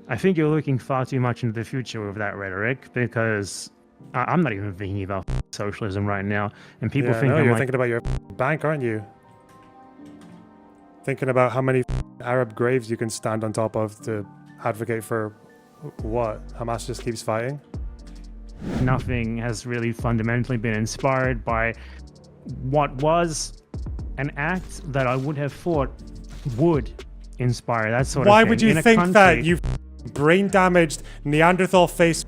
I think you're looking far too much into the future with that rhetoric, because I'm not even thinking about socialism right now, and people Yeah, think no, I'm you're like, thinking about your bank, aren't you? Thinking about how many Arab graves you can stand on top of to advocate for what? Hamas just keeps fighting? nothing has really fundamentally been inspired by what was an act that I would have thought would inspire that sort of Why thing. would you in a think country, that, you brain damaged Neanderthal face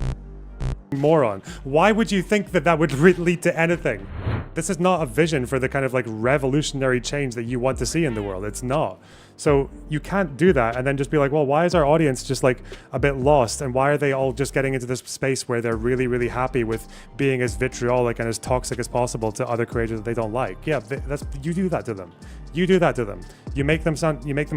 moron? Why would you think that that would lead to anything? This is not a vision for the kind of like revolutionary change that you want to see in the world. It's not. So you can't do that and then just be like, well, why is our audience just like a bit lost? And why are they all just getting into this space where they're really, really happy with being as vitriolic and as toxic as possible to other creators that they don't like? Yeah, that's, you do that to them. You do that to them. You make them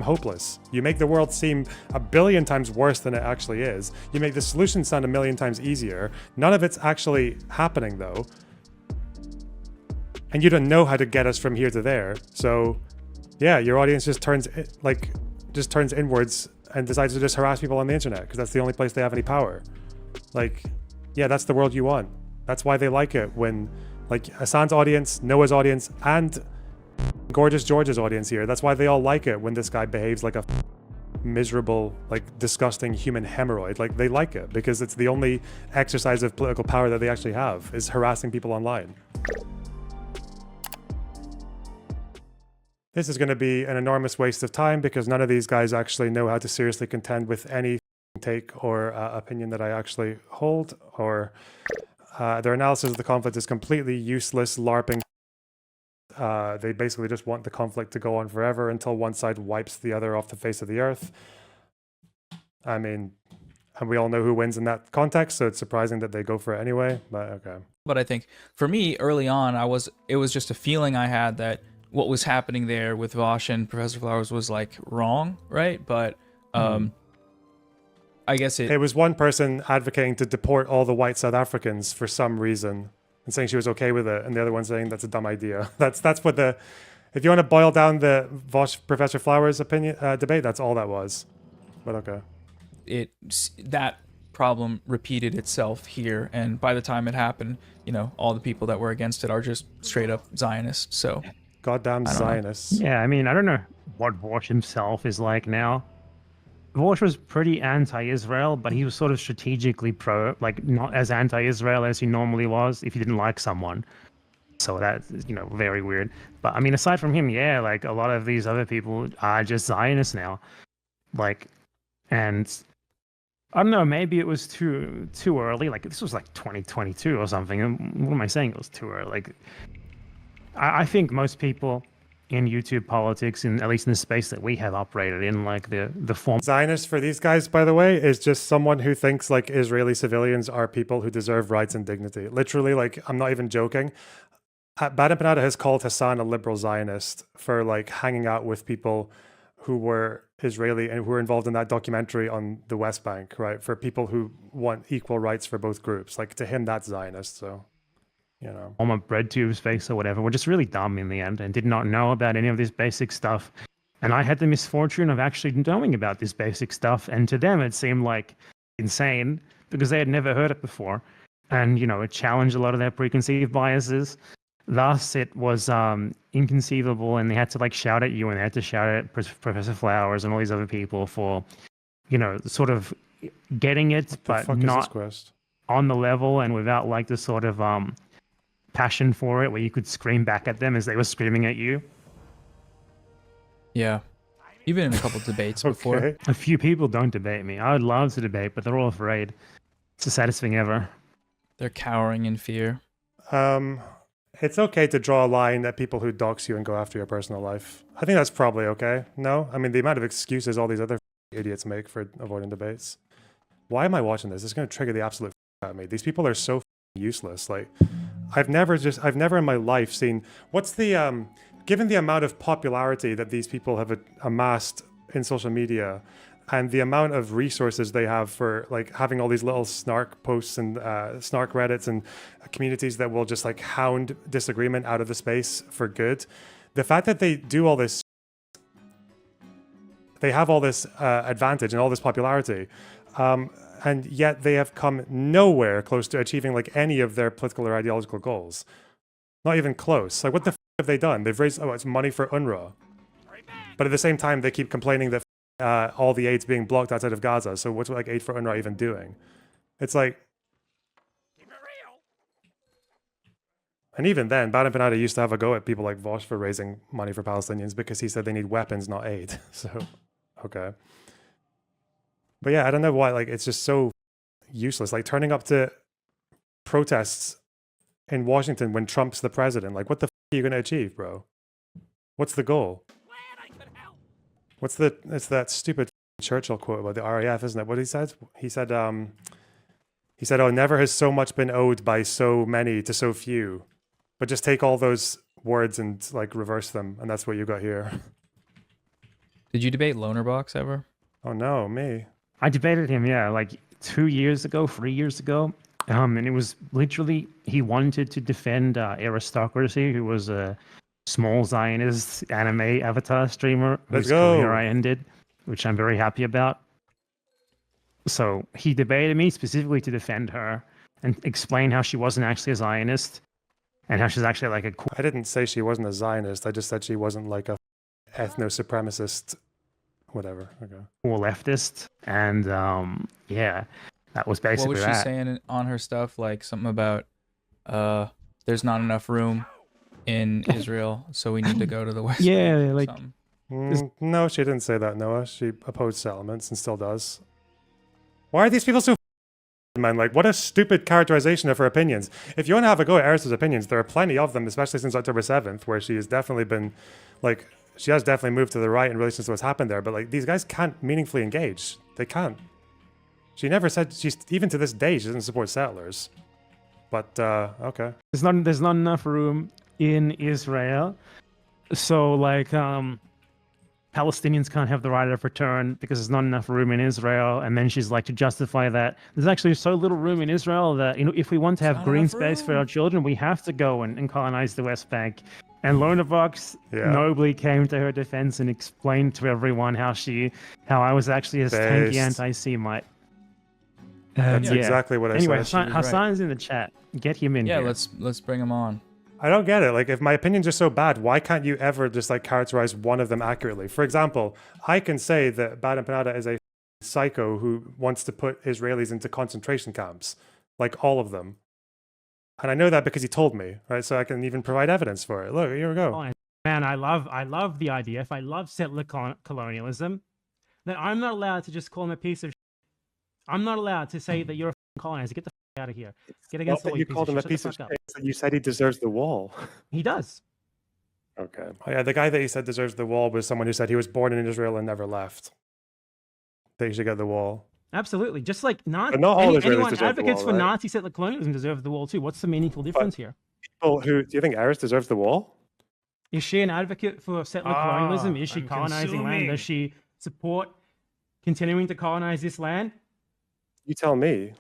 hopeless. You make the world seem a billion times worse than it actually is. You make the solution sound a million times easier. None of it's actually happening though. And you don't know how to get us from here to there. So yeah, your audience just turns inwards and decides to just harass people on the internet because that's the only place they have any power. Like, yeah, that's the world you want. That's why they like it when, like, Hasan's audience, Noah's audience, and Gorgeous George's audience here. That's why they all like it when this guy behaves like a miserable, like, disgusting human hemorrhoid. Like, they like it because it's the only exercise of political power that they actually have, is harassing people online. This is going to be an enormous waste of time because none of these guys actually know how to seriously contend with any take or opinion that I actually hold, or their analysis of the conflict is completely useless LARPing. They basically just want the conflict to go on forever until one side wipes the other off the face of the earth. I mean, and we all know who wins in that context, so it's surprising that they go for it anyway, but okay. But I think for me, early on, it was just a feeling I had that what was happening there with Vosh and Professor Flowers was like wrong, right? But I guess it was one person advocating to deport all the white South Africans for some reason and saying she was okay with it, and the other one saying that's a dumb idea. That's what the, if you want to boil down the Vosh Professor Flowers opinion debate, that's all that was. But okay. That problem repeated itself here, and by the time it happened, you know, all the people that were against it are just straight up Zionists. So goddamn Zionists. Yeah, I mean, I don't know what Vosh himself is like now. Vosh was pretty anti-Israel, but he was sort of strategically pro, like not as anti-Israel as he normally was if he didn't like someone. So that's, you know, very weird. But I mean, aside from him, yeah, like a lot of these other people are just Zionists now. Like, and I don't know, maybe it was too early. Like, this was like 2022 or something. What am I saying? It was too early. Like, I think most people in YouTube politics, at least in the space that we have operated in, like the form. Zionist for these guys, by the way, is just someone who thinks like Israeli civilians are people who deserve rights and dignity. Literally, like, I'm not even joking. Bad Empanada has called Hasan a liberal Zionist for like hanging out with people who were Israeli and who were involved in that documentary on the West Bank, right? For people who want equal rights for both groups. Like, to him, that's Zionist, so... You know, on my bread tube space or whatever, were just really dumb in the end and did not know about any of this basic stuff. And I had the misfortune of actually knowing about this basic stuff, and to them it seemed like insane because they had never heard it before. And, you know, it challenged a lot of their preconceived biases. Thus, it was inconceivable, and they had to like shout at you, and they had to shout at Professor Flowers and all these other people for, you know, sort of getting it, but not on the level and without like the sort of passion for it where you could scream back at them as they were screaming at you. Yeah. You've been in a couple debates before. A few people don't debate me. I would love to debate, but they're all afraid. It's the saddest thing ever. They're cowering in fear. It's okay to draw a line at people who dox you and go after your personal life. I think that's probably okay. No? I mean, the amount of excuses all these other idiots make for avoiding debates. Why am I watching this? It's going to trigger the absolute out of me. These people are so useless. Like, I've never in my life seen, what's the, given the amount of popularity that these people have amassed in social media and the amount of resources they have for like having all these little snark posts and snark Reddits and communities that will just like hound disagreement out of the space for good. The fact that they do all this, they have all this advantage and all this popularity. And yet they have come nowhere close to achieving like any of their political or ideological goals. Not even close. Like, what the f have they done? They've raised, it's money for UNRWA. But at the same time, they keep complaining that all the aid's being blocked outside of Gaza. So what's like aid for UNRWA even doing? It's like... And even then, Bad Empanada used to have a go at people like Vosh for raising money for Palestinians because he said they need weapons, not aid. So, okay. But yeah, I don't know why, like, it's just so useless. Like, turning up to protests in Washington when Trump's the president. Like, what the f are you going to achieve, bro? What's the goal? What's the... It's that stupid Churchill quote about the RAF, isn't it? What he said? He said, oh, never has so much been owed by so many to so few. But just take all those words and, like, reverse them, and that's what you got here. Did you debate Lonerbox ever? Oh, no, me. I debated him, yeah, like 3 years ago. And it was literally, he wanted to defend Aristocracy, who was a small Zionist anime avatar streamer whose career I ended, which I'm very happy about. So he debated me specifically to defend her and explain how she wasn't actually a Zionist and how she's actually like a cool... I didn't say she wasn't a Zionist. I just said she wasn't like a ethno-supremacist, whatever. Okay. Cool leftist. And yeah, that was basically What was she saying on her stuff? Like something about there's not enough room in Israel, so we need to go to the West. Yeah, like... No, she didn't say that, Noah. She opposed settlements and still does. Why are these people so man? Like, what a stupid characterization of her opinions. If you want to have a go at Eris's opinions, there are plenty of them, especially since October 7th, where she has definitely been, like, she has definitely moved to the right in relation to what's happened there, but, like, these guys can't meaningfully engage. They can't. She never said, even to this day, she doesn't support settlers. But, okay. There's not enough room in Israel. So, like, Palestinians can't have the right of return because there's not enough room in Israel. And then she's like, to justify that, there's actually so little room in Israel that, you know, if we want to have green space for our children, we have to go and colonize the West Bank. And Lonerbox nobly came to her defense and explained to everyone how I was actually a tanky anti-Semite. That's exactly what I said. Anyway, Hasan's in the chat. Get him in here. Yeah, let's bring him on. I don't get it. Like, if my opinions are so bad, why can't you ever just, like, characterize one of them accurately? For example, I can say that Bad Empanada is a psycho who wants to put Israelis into concentration camps. Like, all of them. And I know that because he told me, right? So I can even provide evidence for it. Look, here we go. Man, I love the idea. If I love settler colonialism, then I'm not allowed to just call him a piece of shit. I'm not allowed to say that you're a colonizer. Get the out of here. Get against the wall. You called him a piece of shit. You said he deserves the wall. He does. Okay. Oh, yeah, the guy that he said deserves the wall was someone who said he was born in Israel and never left. That he should get the wall. Absolutely. Just like Nazi, not all anyone advocates for Nazi settler colonialism deserve the wall too. What's the meaningful difference here? People who do you think Eris deserves the wall? Is she an advocate for settler colonialism? Is she colonizing land? Does she support continuing to colonize this land? You tell me.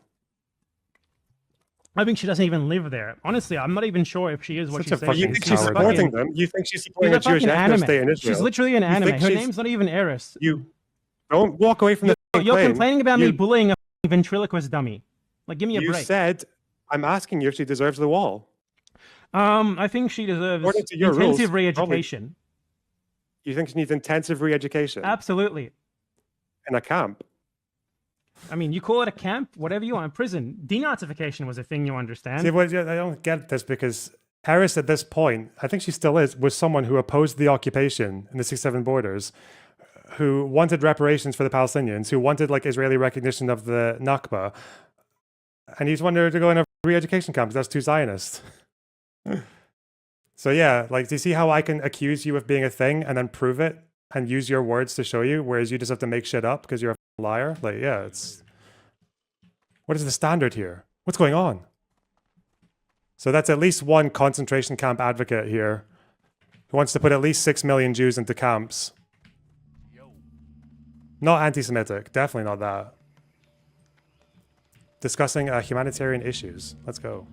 I think she doesn't even live there. Honestly, I'm not even sure if she is what she says. You think she's supporting them? You think she's supporting a Jewish ethno state in Israel? She's literally an anime. Her name's not even Eris. You don't walk away from the You're claim. complaining about me bullying a ventriloquist dummy. Like, give me a break. You said, I'm asking you if she deserves the wall. I think she deserves intensive re-education. You think she needs intensive re-education? Absolutely. In a camp? I mean, you call it a camp, whatever you want. Prison. Denazification was a thing, you understand. See, I don't get this because Eris at this point, I think she still is, was someone who opposed the occupation in the 6-7 borders, who wanted reparations for the Palestinians, who wanted like Israeli recognition of the Nakba. And he's wanted her to go in a re-education camp because that's too Zionist. So yeah, like, do you see how I can accuse you of being a thing and then prove it and use your words to show you, whereas you just have to make shit up because you're a liar? Like, yeah, it's... What is the standard here? What's going on? So that's at least one concentration camp advocate here who wants to put at least 6 million Jews into camps. Not anti-Semitic, definitely not that. Discussing humanitarian issues. Let's go.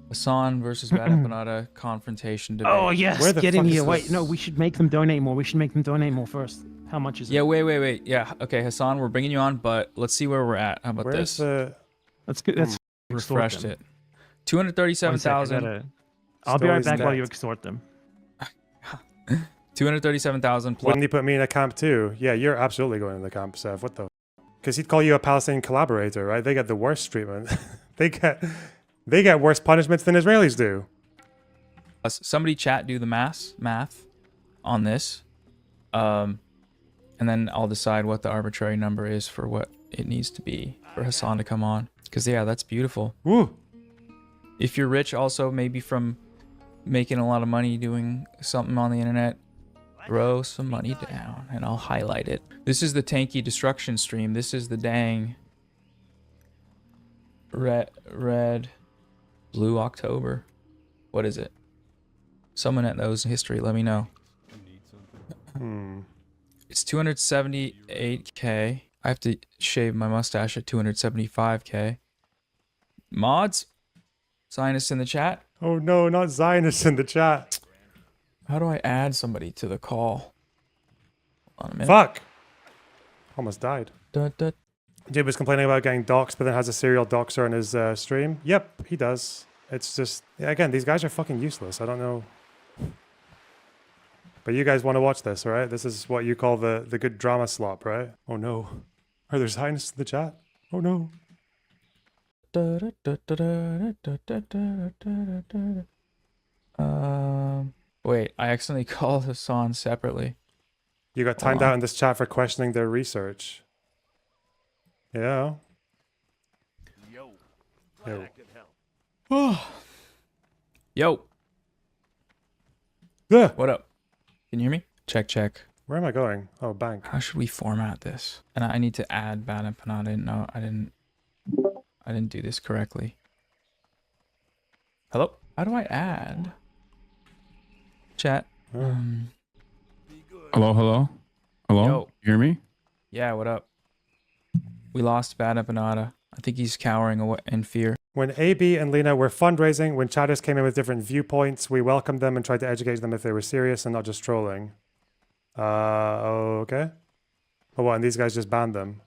Hasan versus Bad Empanada confrontation debate. Oh yes, Where the get in fuck is here. Wait, this? no, we should make them donate more. We should make them donate more first. How much is it? Yeah, wait. Yeah, okay, Hasan, we're bringing you on, but let's see where we're at. How about Where's this? the... Let's Refreshed it. One second, 237,000. I'll be right Story's back while dead. you extort them. 237,000 plus. Wouldn't he put me in a camp too? Yeah, you're absolutely going in the camp, Seth. What the... Because he'd call you a Palestinian collaborator, right? They get the worst treatment. they get worse punishments than Israelis do. Somebody chat do the math on this. And then I'll decide what the arbitrary number is for what it needs to be for Hasan to come on. Because, yeah, that's beautiful. Woo! If you're rich also, maybe from making a lot of money doing something on the internet, throw some money down and I'll highlight it. This is the tanky destruction stream. This is the dang red blue October. What is it? Someone that knows history, let me know. It's 278k. I have to shave my mustache at 275k. Mods? Zionists in the chat? Oh no, not Zionists in the chat. How do I add somebody to the call? Hold on a minute. Fuck! Almost died. Dun, dun. Dude was complaining about getting doxxed, but then has a serial doxer on his stream. Yep, he does. It's just, yeah, again, these guys are fucking useless. I don't know. But you guys want to watch this, right? This is what you call the good drama slop, right? Oh no. Are there Zionists in the chat? Oh no. Wait, I accidentally called Hasan separately. You got timed out in this chat for questioning their research. Yeah. Yo. Yo, Yeah. what up? Can you hear me? Check. Where am I going? Oh, bank. How should we format this? And I need to add Bad Empanada. No, I didn't do this correctly. Hello? How do I add? Chat. Hello? Yo. You hear me? Yeah, what up? We lost Bad Empanada. I think he's cowering away in fear. When AB and Lena were fundraising, when chatters came in with different viewpoints, we welcomed them and tried to educate them if they were serious and not just trolling. Okay. Oh, what, and these guys just banned them?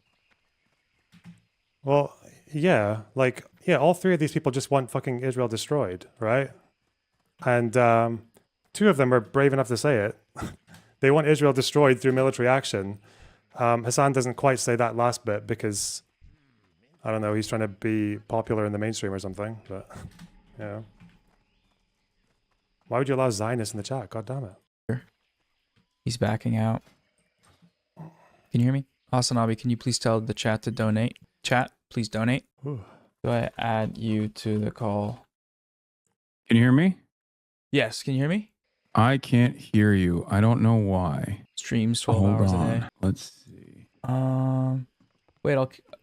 Well, yeah, like, yeah, all three of these people just want fucking Israel destroyed, right? And two of them are brave enough to say it. They want Israel destroyed through military action. Hasan doesn't quite say that last bit because, I don't know, he's trying to be popular in the mainstream or something, but, yeah. Why would you allow Zionists in the chat? God damn it. He's backing out. Can you hear me? Hasanabi, can you please tell the chat to donate? Chat, please donate. Ooh. Do I add you to the call? Can you hear me? Yes, can you hear me? I can't hear you. I don't know why. Streams 12 Hold hours a on. day. Let's see. Wait,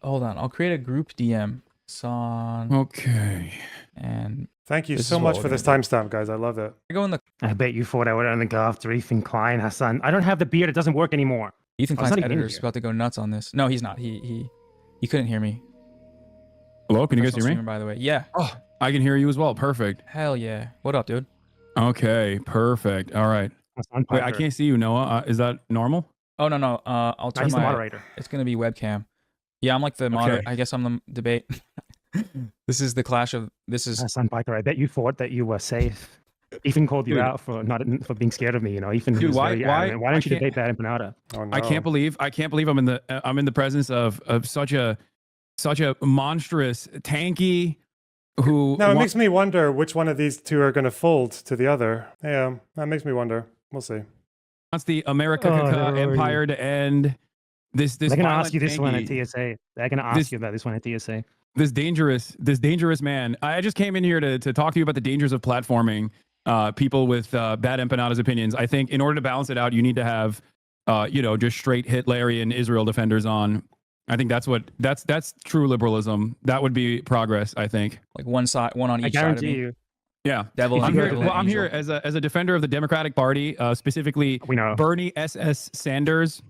hold on. I'll create a group DM. Son Okay. and Thank you This so is what much we're for this gonna timestamp, guys. I love it. I go in the I bet you thought I would only go after Ethan Klein, Hasan. I don't have the beard. It doesn't work anymore. Ethan I was Klein's not even editor is here. about to go nuts on this. No, he's not. He couldn't hear me. Hello, can you guys Professional hear me? streamer, by the way. Yeah. Oh, I can hear you as well. Perfect. Hell yeah. What up, dude? Okay, perfect. All right. Hasan Wait, I Piker. can't see you, Noah. Is that normal? Oh no. I'll turn He's the my. moderator. It's gonna be webcam. Yeah, I'm like the moderator. Okay. I guess I'm the debate. This is the clash of. This is. Hasan Piker, I bet you thought that you were safe. Ethan called you Dude. out for being scared of me. You know, Ethan. Dude, was why- very why- adamant. Why don't you I can't- debate Bad Empanada? Oh, no. I can't believe I'm in the presence of such a monstrous tanky who Now, it wa- makes me wonder which one of these two are going to fold to the other. Yeah, that makes me wonder. We'll see. wants the America Oh, empire to end. This They're gonna violent ask you this one at tanky- TSA. They're gonna ask This- you about this one at TSA. this dangerous man. I just came in here to talk to you about the dangers of platforming people with Bad Empanada's opinions. I think in order to balance it out, you need to have just straight Hitlerian Israel defenders on. I think that's true liberalism. That would be progress, I think. Like one on I each side of guarantee me. you. Yeah. Devil I'm and here, devil well, and I'm here angel. as a defender of the Democratic Party, specifically We know. Bernie SS Sanders.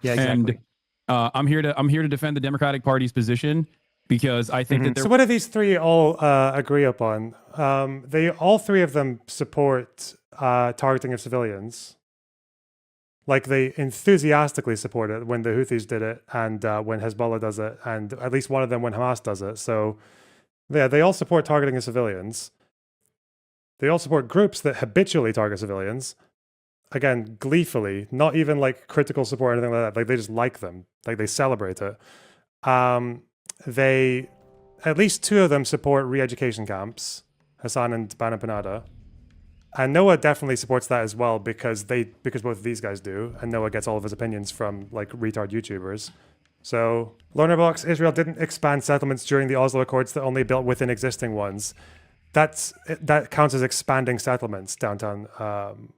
Yeah, exactly. And I'm here to defend the Democratic Party's position because I think that So what do these three all agree upon? All three of them support targeting of civilians. Like they enthusiastically support it when the Houthis did it, and when Hezbollah does it, and at least one of them when Hamas does it. So, yeah, they all support targeting of civilians. They all support groups that habitually target civilians. Again, gleefully, not even like critical support or anything like that. Like they just like them, like they celebrate it. They, at least two of them support re-education camps, Hasan and Bad Empanada. And Noah definitely supports that as well because both of these guys do, and Noah gets all of his opinions from like retard YouTubers. So Lonerbox, Israel didn't expand settlements during the Oslo Accords that only built within existing ones. That counts as expanding settlements, downtown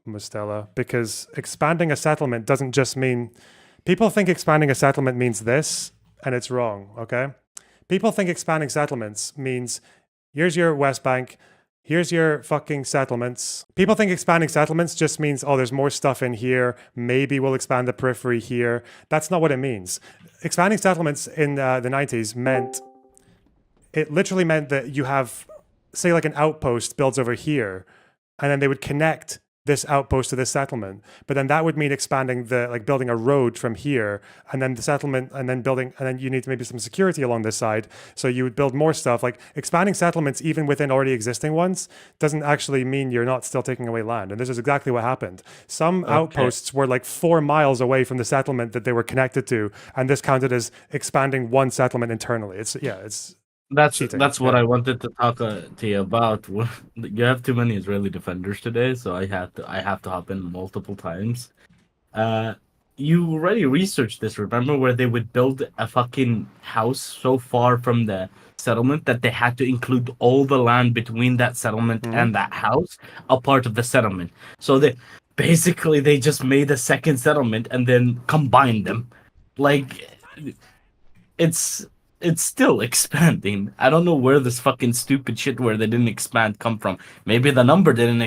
Mustela, because expanding a settlement doesn't just mean people think expanding a settlement means this, and it's wrong, okay? People think expanding settlements means here's your West Bank, here's your fucking settlements. People think expanding settlements just means, oh, there's more stuff in here. Maybe we'll expand the periphery here. That's not what it means. Expanding settlements in the 90s literally meant that you have, say like an outpost builds over here, and then they would connect this outpost to this settlement. But then that would mean expanding building a road from here, and then the settlement, and then you need maybe some security along this side. So you would build more stuff. Like expanding settlements, even within already existing ones, doesn't actually mean you're not still taking away land. And this is exactly what happened. Some outposts were like 4 miles away from the settlement that they were connected to, and this counted as expanding one settlement internally. That's cheating. what I wanted to talk to you about. You have too many Israeli defenders today, so I have to hop in multiple times. You already researched this, remember, where they would build a fucking house so far from the settlement that they had to include all the land between that settlement and that house a part of the settlement. So they just made a second settlement and then combined them. Like, it's still expanding. I don't know where this fucking stupid shit where they didn't expand come from. Maybe the number didn't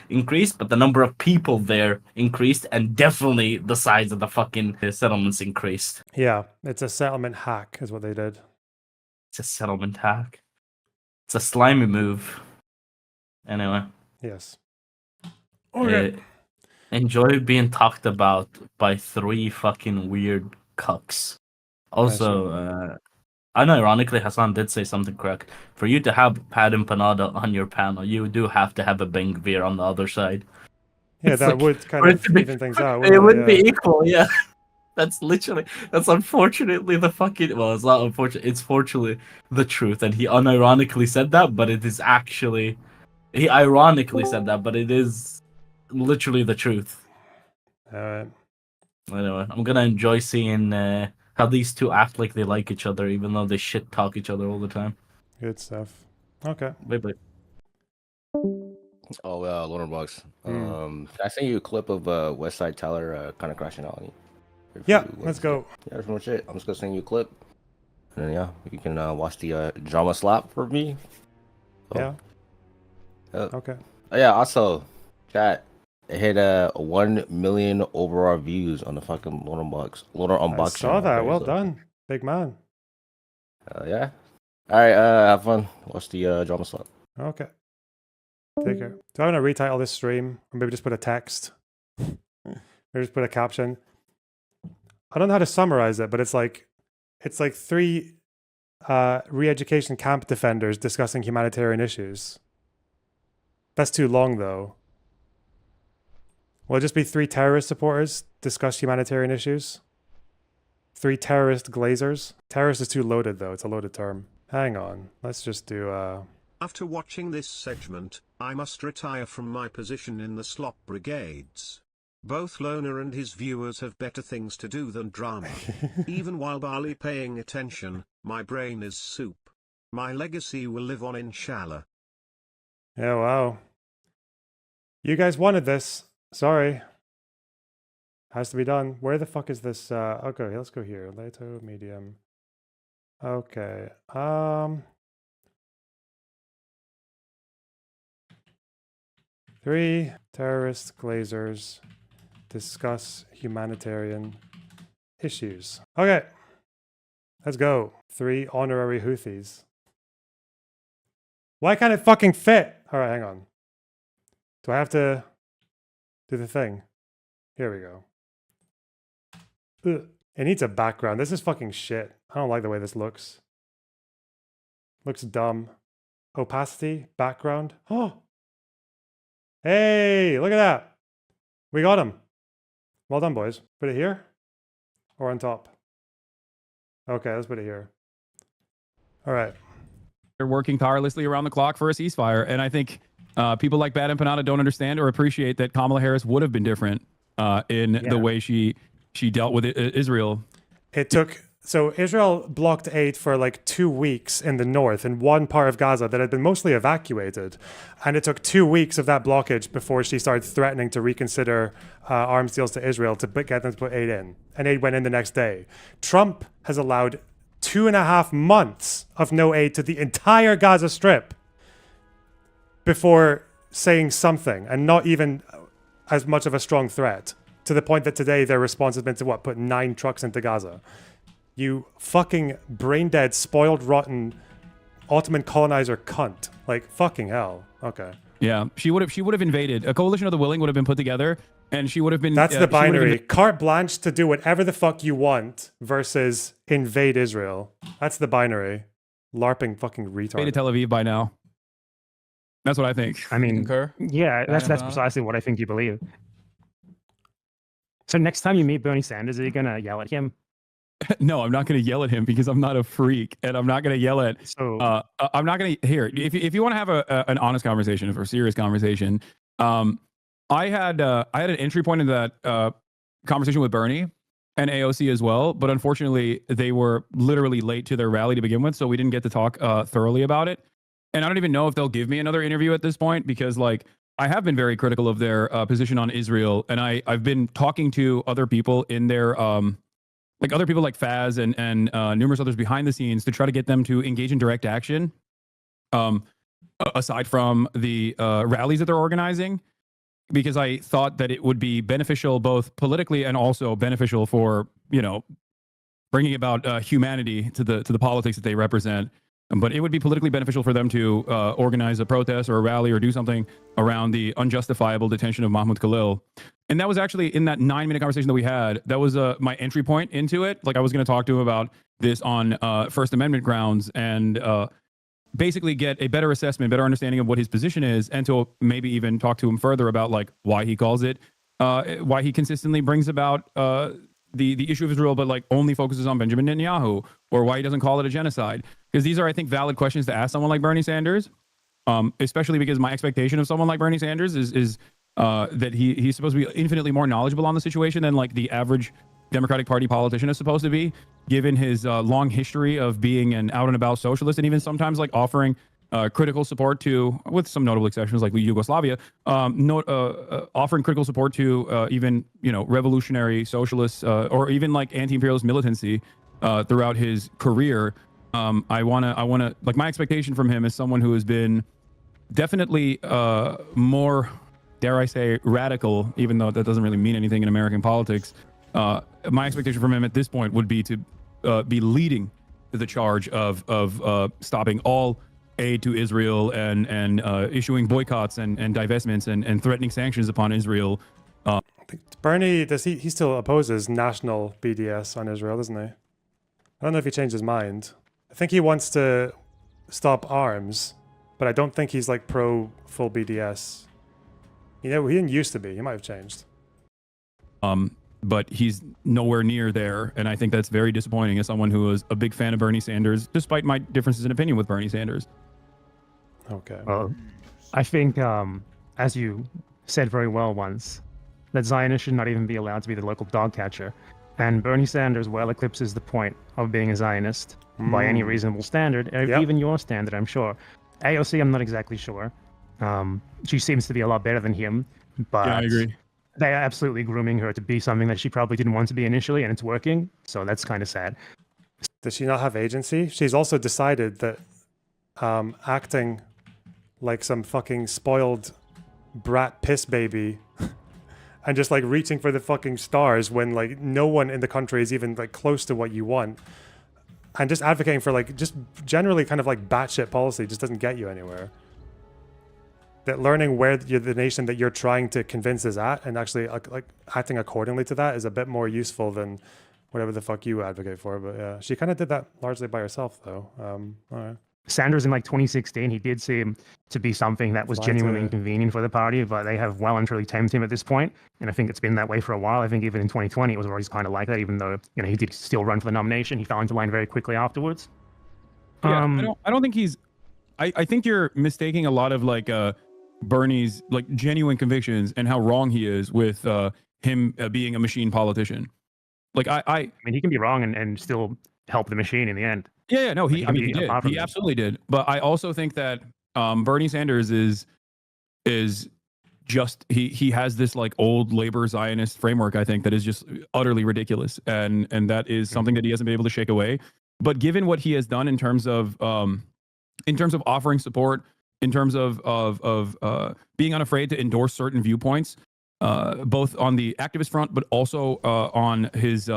increase, but the number of people there increased, and definitely the size of the fucking settlements increased. Yeah, it's a settlement hack is what they did. It's a settlement hack. It's a slimy move. Anyway. Yes. Okay. Enjoy being talked about by 3 fucking weird cucks. Also, unironically, Hasan did say something correct. For you to have Bad Empanada on your panel, you do have to have a Ben Gvir on the other side. Yeah, It's that like, would kind of even things out. It would be equal, yeah. That's unfortunately the fucking, well, it's not unfortunate, it's fortunately the truth. And he unironically said that, but it is actually, he ironically said that, but it is literally the truth. Alright. Anyway, I'm gonna enjoy seeing how these two act like they like each other, even though they shit talk each other all the time. Good stuff. Okay. Bye-bye. Oh, Lonerbox. Can I send you a clip of West Side Tyler kind of crashing out on you? Yeah, let's go. Yeah, that's much it. I'm just gonna send you a clip, and then yeah, you can watch the drama slap for me. Oh. Yeah. Okay. Oh, yeah. Also, chat. It hit 1 million overall views on the fucking Loner unboxing. I saw that. Well done, big man. Yeah. All right. Have fun. Watch the drama slap. Okay. Take care. Do I want to retitle this stream, or maybe just put a text, or just put a caption? I don't know how to summarize it, but it's like 3 re-education camp defenders discussing humanitarian issues. That's too long, though. Will it just be 3 terrorist supporters discuss humanitarian issues? 3 terrorist glazers? Terrorist is too loaded, though. It's a loaded term. Hang on. Let's just do... After watching this segment, I must retire from my position in the slop brigades. Both Loner and his viewers have better things to do than drama. Even while barely paying attention, my brain is soup. My legacy will live on, inshallah. Yeah, wow. You guys wanted this. Sorry. Has to be done. Where the fuck is this? Okay, let's go here. Lato, medium. Okay. 3 terrorist glazers discuss humanitarian issues. Okay. Let's go. 3 honorary Houthis. Why can't it fucking fit? All right, hang on. Do I have to do the thing? Here we go. Ugh. It needs a background. This is fucking shit. I don't like the way this looks. Looks dumb. Opacity, background. Oh! Hey, look at that. We got him. Well done, boys. Put it here or on top? Okay, let's put it here. All right. They're working tirelessly around the clock for a ceasefire. And I think people like Bad Empanada don't understand or appreciate that Kamala Harris would have been different in the way she dealt with Israel. It took... So Israel blocked aid for like 2 weeks in the north, in one part of Gaza that had been mostly evacuated. And it took 2 weeks of that blockage before she started threatening to reconsider arms deals to Israel to get them to put aid in. And aid went in the next day. Trump has allowed 2.5 months of no aid to the entire Gaza Strip before saying something, and not even as much of a strong threat, to the point that today their response has been to put 9 trucks into Gaza. You fucking brain-dead, spoiled, rotten Ottoman colonizer cunt. Like, fucking hell. Okay. Yeah, she would have invaded. A coalition of the willing would have been put together, and she would have been... That's the binary. Carte blanche to do whatever the fuck you want versus invade Israel. That's the binary. LARPing fucking retard. Invaded Tel Aviv by now. That's what I think. I mean, Concur? yeah, that's precisely what I think you believe. So next time you meet Bernie Sanders, are you going to yell at him? No, I'm not going to yell at him because I'm not a freak, and I'm not going to yell at. So I'm not going to here. If you want to have an honest conversation, or a serious conversation, I had an entry point into that conversation with Bernie and AOC as well, but unfortunately they were literally late to their rally to begin with, so we didn't get to talk thoroughly about it. And I don't even know if they'll give me another interview at this point, because like I have been very critical of their position on Israel, and I've been talking to other people in their like other people like Faz and numerous others behind the scenes to try to get them to engage in direct action, aside from the rallies that they're organizing, because I thought that it would be beneficial both politically and also beneficial for, you know, bringing about humanity to the politics that they represent. But it would be politically beneficial for them to organize a protest or a rally or do something around the unjustifiable detention of Mahmoud Khalil. And that was actually in that 9-minute conversation that we had. That was my entry point into it. Like I was going to talk to him about this on First Amendment grounds and basically get a better assessment, better understanding of what his position is, and to maybe even talk to him further about like why he calls it, why he consistently brings about the issue of Israel, but like only focuses on Benjamin Netanyahu, or why he doesn't call it a genocide. Because these are, I think, valid questions to ask someone like Bernie Sanders, especially because my expectation of someone like Bernie Sanders is that he's supposed to be infinitely more knowledgeable on the situation than like the average Democratic Party politician is supposed to be, given his long history of being an out and about socialist, and even sometimes like offering critical support to, with some notable exceptions like Yugoslavia, offering critical support to even, you know, revolutionary socialists or even like anti-imperialist militancy throughout his career. I want to like, my expectation from him is someone who has been definitely more, dare I say, radical, even though that doesn't really mean anything in American politics. My expectation from him at this point would be to be leading the charge of stopping all aid to Israel and issuing boycotts and divestments and threatening sanctions upon Israel. Bernie, he still opposes national BDS on Israel, doesn't he? I don't know if he changed his mind. I think he wants to stop arms, but I don't think he's like pro full BDS. You know, he didn't used to be. He might have changed. But he's nowhere near there, and I think that's very disappointing as someone who was a big fan of Bernie Sanders, despite my differences in opinion with Bernie Sanders. Okay. Well, I think, as you said very well once, that Zionists should not even be allowed to be the local dog catcher. And Bernie Sanders well eclipses the point of being a Zionist by any reasonable standard, even your standard, I'm sure. AOC, I'm not exactly sure. She seems to be a lot better than him, but yeah, I agree. They are absolutely grooming her to be something that she probably didn't want to be initially, and it's working, so that's kind of sad. Does she not have agency? She's also decided that acting like some fucking spoiled brat piss baby and just like reaching for the fucking stars when like no one in the country is even like close to what you want. And just advocating for like just generally kind of like batshit policy just doesn't get you anywhere. That learning where the nation that you're trying to convince is at and actually like acting accordingly to that is a bit more useful than whatever the fuck you advocate for. But yeah, she kind of did that largely by herself though. All right. Sanders in like 2016, he did seem to be something that was genuinely inconvenient for the party, but they have well and truly tamed him at this point. And I think it's been that way for a while. I think even in 2020, it was always kind of like that, even though, you know, he did still run for the nomination. He fell into line very quickly afterwards. Yeah, I don't think he's, I think you're mistaking a lot of like Bernie's like genuine convictions and how wrong he is with him being a machine politician. Like I mean, he can be wrong and still help the machine in the end. Yeah, no, he did. He absolutely did. But I also think that Bernie Sanders is just he has this like old labor Zionist framework, I think, that is just utterly ridiculous, and that is something that he hasn't been able to shake away. But given what he has done in terms of offering support, in terms of being unafraid to endorse certain viewpoints, both on the activist front, but also on his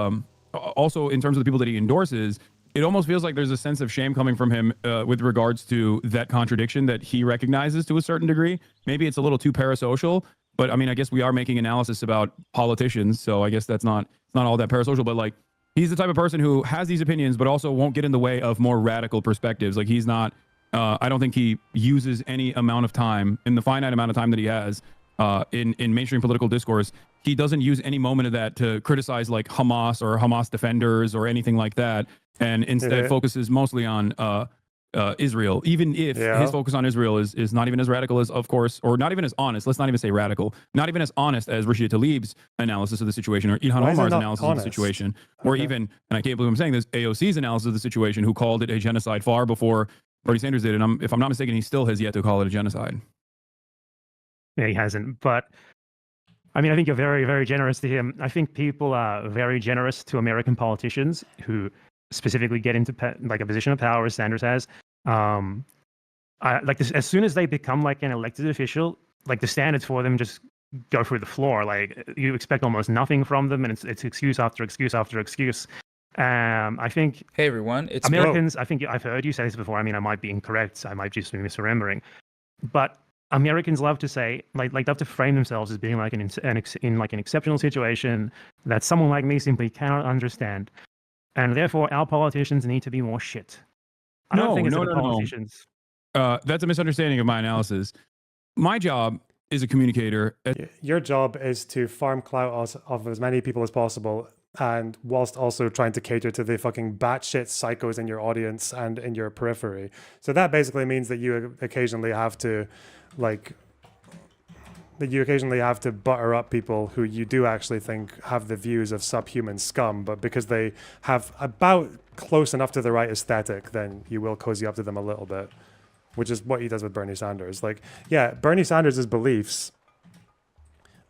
also in terms of the people that he endorses. It almost feels like there's a sense of shame coming from him with regards to that contradiction that he recognizes to a certain degree. Maybe it's a little too parasocial, but I mean, I guess we are making analysis about politicians, so I guess that's not all that parasocial. But like, he's the type of person who has these opinions, but also won't get in the way of more radical perspectives. Like he's not. I don't think he uses any amount of time in the finite amount of time that he has in mainstream political discourse. He doesn't use any moment of that to criticize like Hamas or Hamas defenders or anything like that, and instead focuses mostly on Israel, even if his focus on Israel is not even as radical as, of course, or not even as honest. Let's not even say radical. Not even as honest as Rashida Tlaib's analysis of the situation, or Ilhan Omar's analysis of the situation, or even, and I can't believe I'm saying this, AOC's analysis of the situation, who called it a genocide far before Bernie Sanders did. And if I'm not mistaken, he still has yet to call it a genocide. Yeah, he hasn't. But I mean, I think you're very, very generous to him. I think people are very generous to American politicians who specifically get into like a position of power, as Sanders has. Like this, as soon as they become like an elected official, like the standards for them just go through the floor. Like you expect almost nothing from them, and it's excuse after excuse after excuse. I think. Hey everyone, it's Americans. I think I've heard you say this before. I mean, I might be incorrect. I might just be misremembering, but Americans love to say, like love to frame themselves as being like in like an exceptional situation that someone like me simply cannot understand, and therefore our politicians need to be more shit. I don't think it's the politicians. That's a misunderstanding of my analysis. My job is a communicator. Your job is to farm clout of as many people as possible, and whilst also trying to cater to the fucking batshit psychos in your audience and in your periphery. So that basically means that you occasionally have to butter up people who you do actually think have the views of subhuman scum, but because they have about close enough to the right aesthetic, then you will cozy up to them a little bit, which is what he does with Bernie Sanders. Like, yeah, Bernie Sanders' beliefs,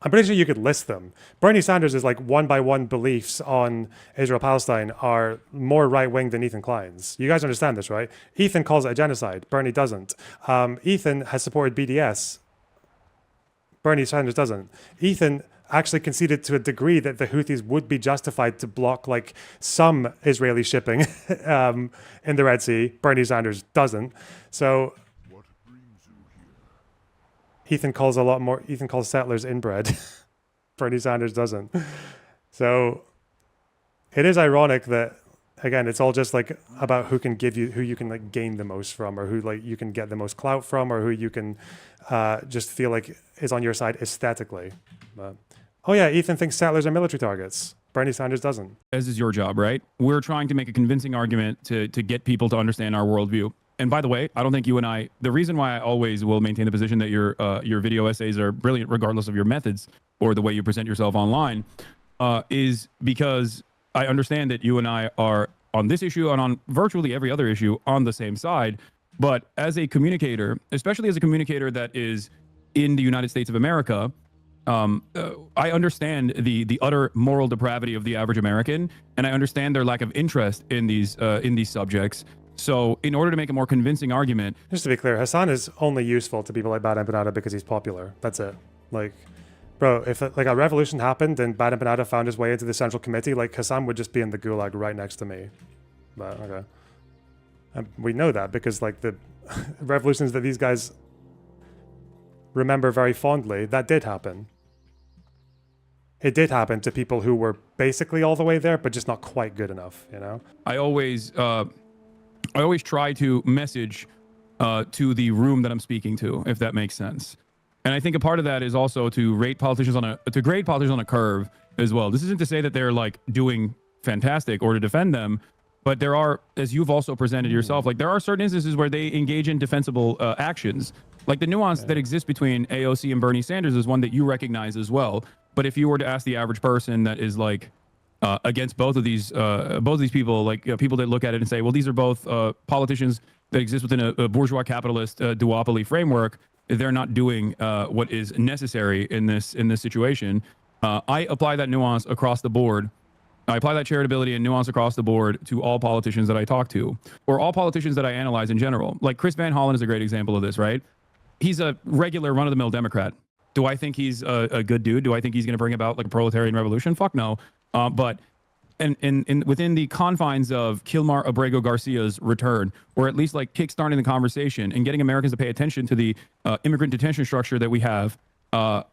I'm pretty sure you could list them. Bernie Sanders is like one by one beliefs on Israel-Palestine are more right-wing than Ethan Klein's. You guys understand this, right? Ethan calls it a genocide. Bernie doesn't. Ethan has supported BDS. Bernie Sanders doesn't. Ethan actually conceded to a degree that the Houthis would be justified to block like some Israeli shipping in the Red Sea. Bernie Sanders doesn't. So Ethan calls settlers inbred. Bernie Sanders doesn't. So it is ironic that, again, it's all just like about who you can like gain the most from, or who like you can get the most clout from, or who you can just feel like is on your side aesthetically. But, oh yeah, Ethan thinks settlers are military targets. Bernie Sanders doesn't. As is your job, right? We're trying to make a convincing argument to get people to understand our worldview. And by the way, I don't think you and I, the reason why I always will maintain the position that your video essays are brilliant regardless of your methods or the way you present yourself online, is because I understand that you and I are on this issue and on virtually every other issue on the same side. But as a communicator, especially as a communicator that is in the United States of America, I understand the utter moral depravity of the average American, and I understand their lack of interest in these subjects. So in order to make a more convincing argument... Just to be clear, Hasan is only useful to people like Bad Empanada because he's popular. That's it. Like, bro, if like a revolution happened and Bad Empanada found his way into the Central Committee, like Hasan would just be in the gulag right next to me. But, okay. We know that because like the revolutions that these guys remember very fondly, that did happen. It did happen to people who were basically all the way there, but just not quite good enough, you know? I always try to message to the room that I'm speaking to, if that makes sense. And I think a part of that is also to grade politicians on a curve as well. This isn't to say that they're like doing fantastic or to defend them, but there are, as you've also presented yourself, like there are certain instances where they engage in defensible actions. Like the nuance that exists between AOC and Bernie Sanders is one that you recognize as well. But if you were to ask the average person that is like against both of these people, like people that look at it and say, well, these are both politicians that exist within a bourgeois capitalist duopoly framework, they're not doing what is necessary in this situation. I apply that nuance across the board. I apply that charitability and nuance across the board to all politicians that I talk to, or all politicians that I analyze in general. Like Chris Van Hollen is a great example of this, right? He's a regular run-of-the-mill Democrat. Do I think he's a good dude? Do I think he's going to bring about like a proletarian revolution? Fuck no. But within the confines of Kilmar Abrego Garcia's return, or at least like kickstarting the conversation and getting Americans to pay attention to the immigrant detention structure that we have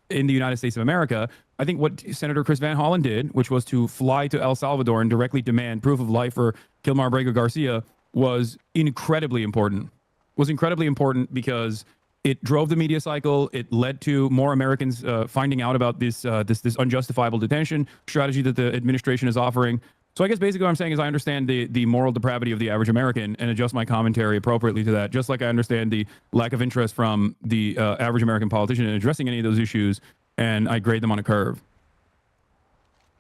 in the United States of America, I think what Senator Chris Van Hollen did, which was to fly to El Salvador and directly demand proof of life for Kilmar Abrego Garcia, was incredibly important. Was incredibly important because it drove the media cycle. It led to more Americans finding out about this unjustifiable detention strategy that the administration is offering. So I guess basically what I'm saying is I understand the moral depravity of the average American and adjust my commentary appropriately to that, just like I understand the lack of interest from the average American politician in addressing any of those issues, and I grade them on a curve.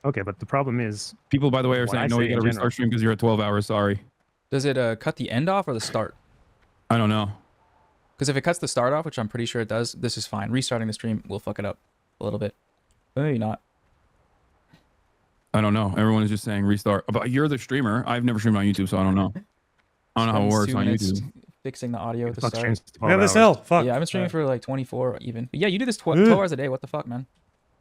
Okay, but the problem is... People, by the way, are saying, no, you got to restart stream because you're at 12 hours, sorry. Does it cut the end off or the start? I don't know. Because if it cuts the start off, which I'm pretty sure it does, this is fine. Restarting the stream will fuck it up a little bit. But maybe not. I don't know. Everyone is just saying restart. But you're the streamer. I've never streamed on YouTube, so I don't know. I don't know how it works on YouTube. Fixing the audio at the start. Yeah, this hell. Fuck. Yeah, I've been streaming for like 24 even. But yeah, you do this 12 hours a day. What the fuck, man?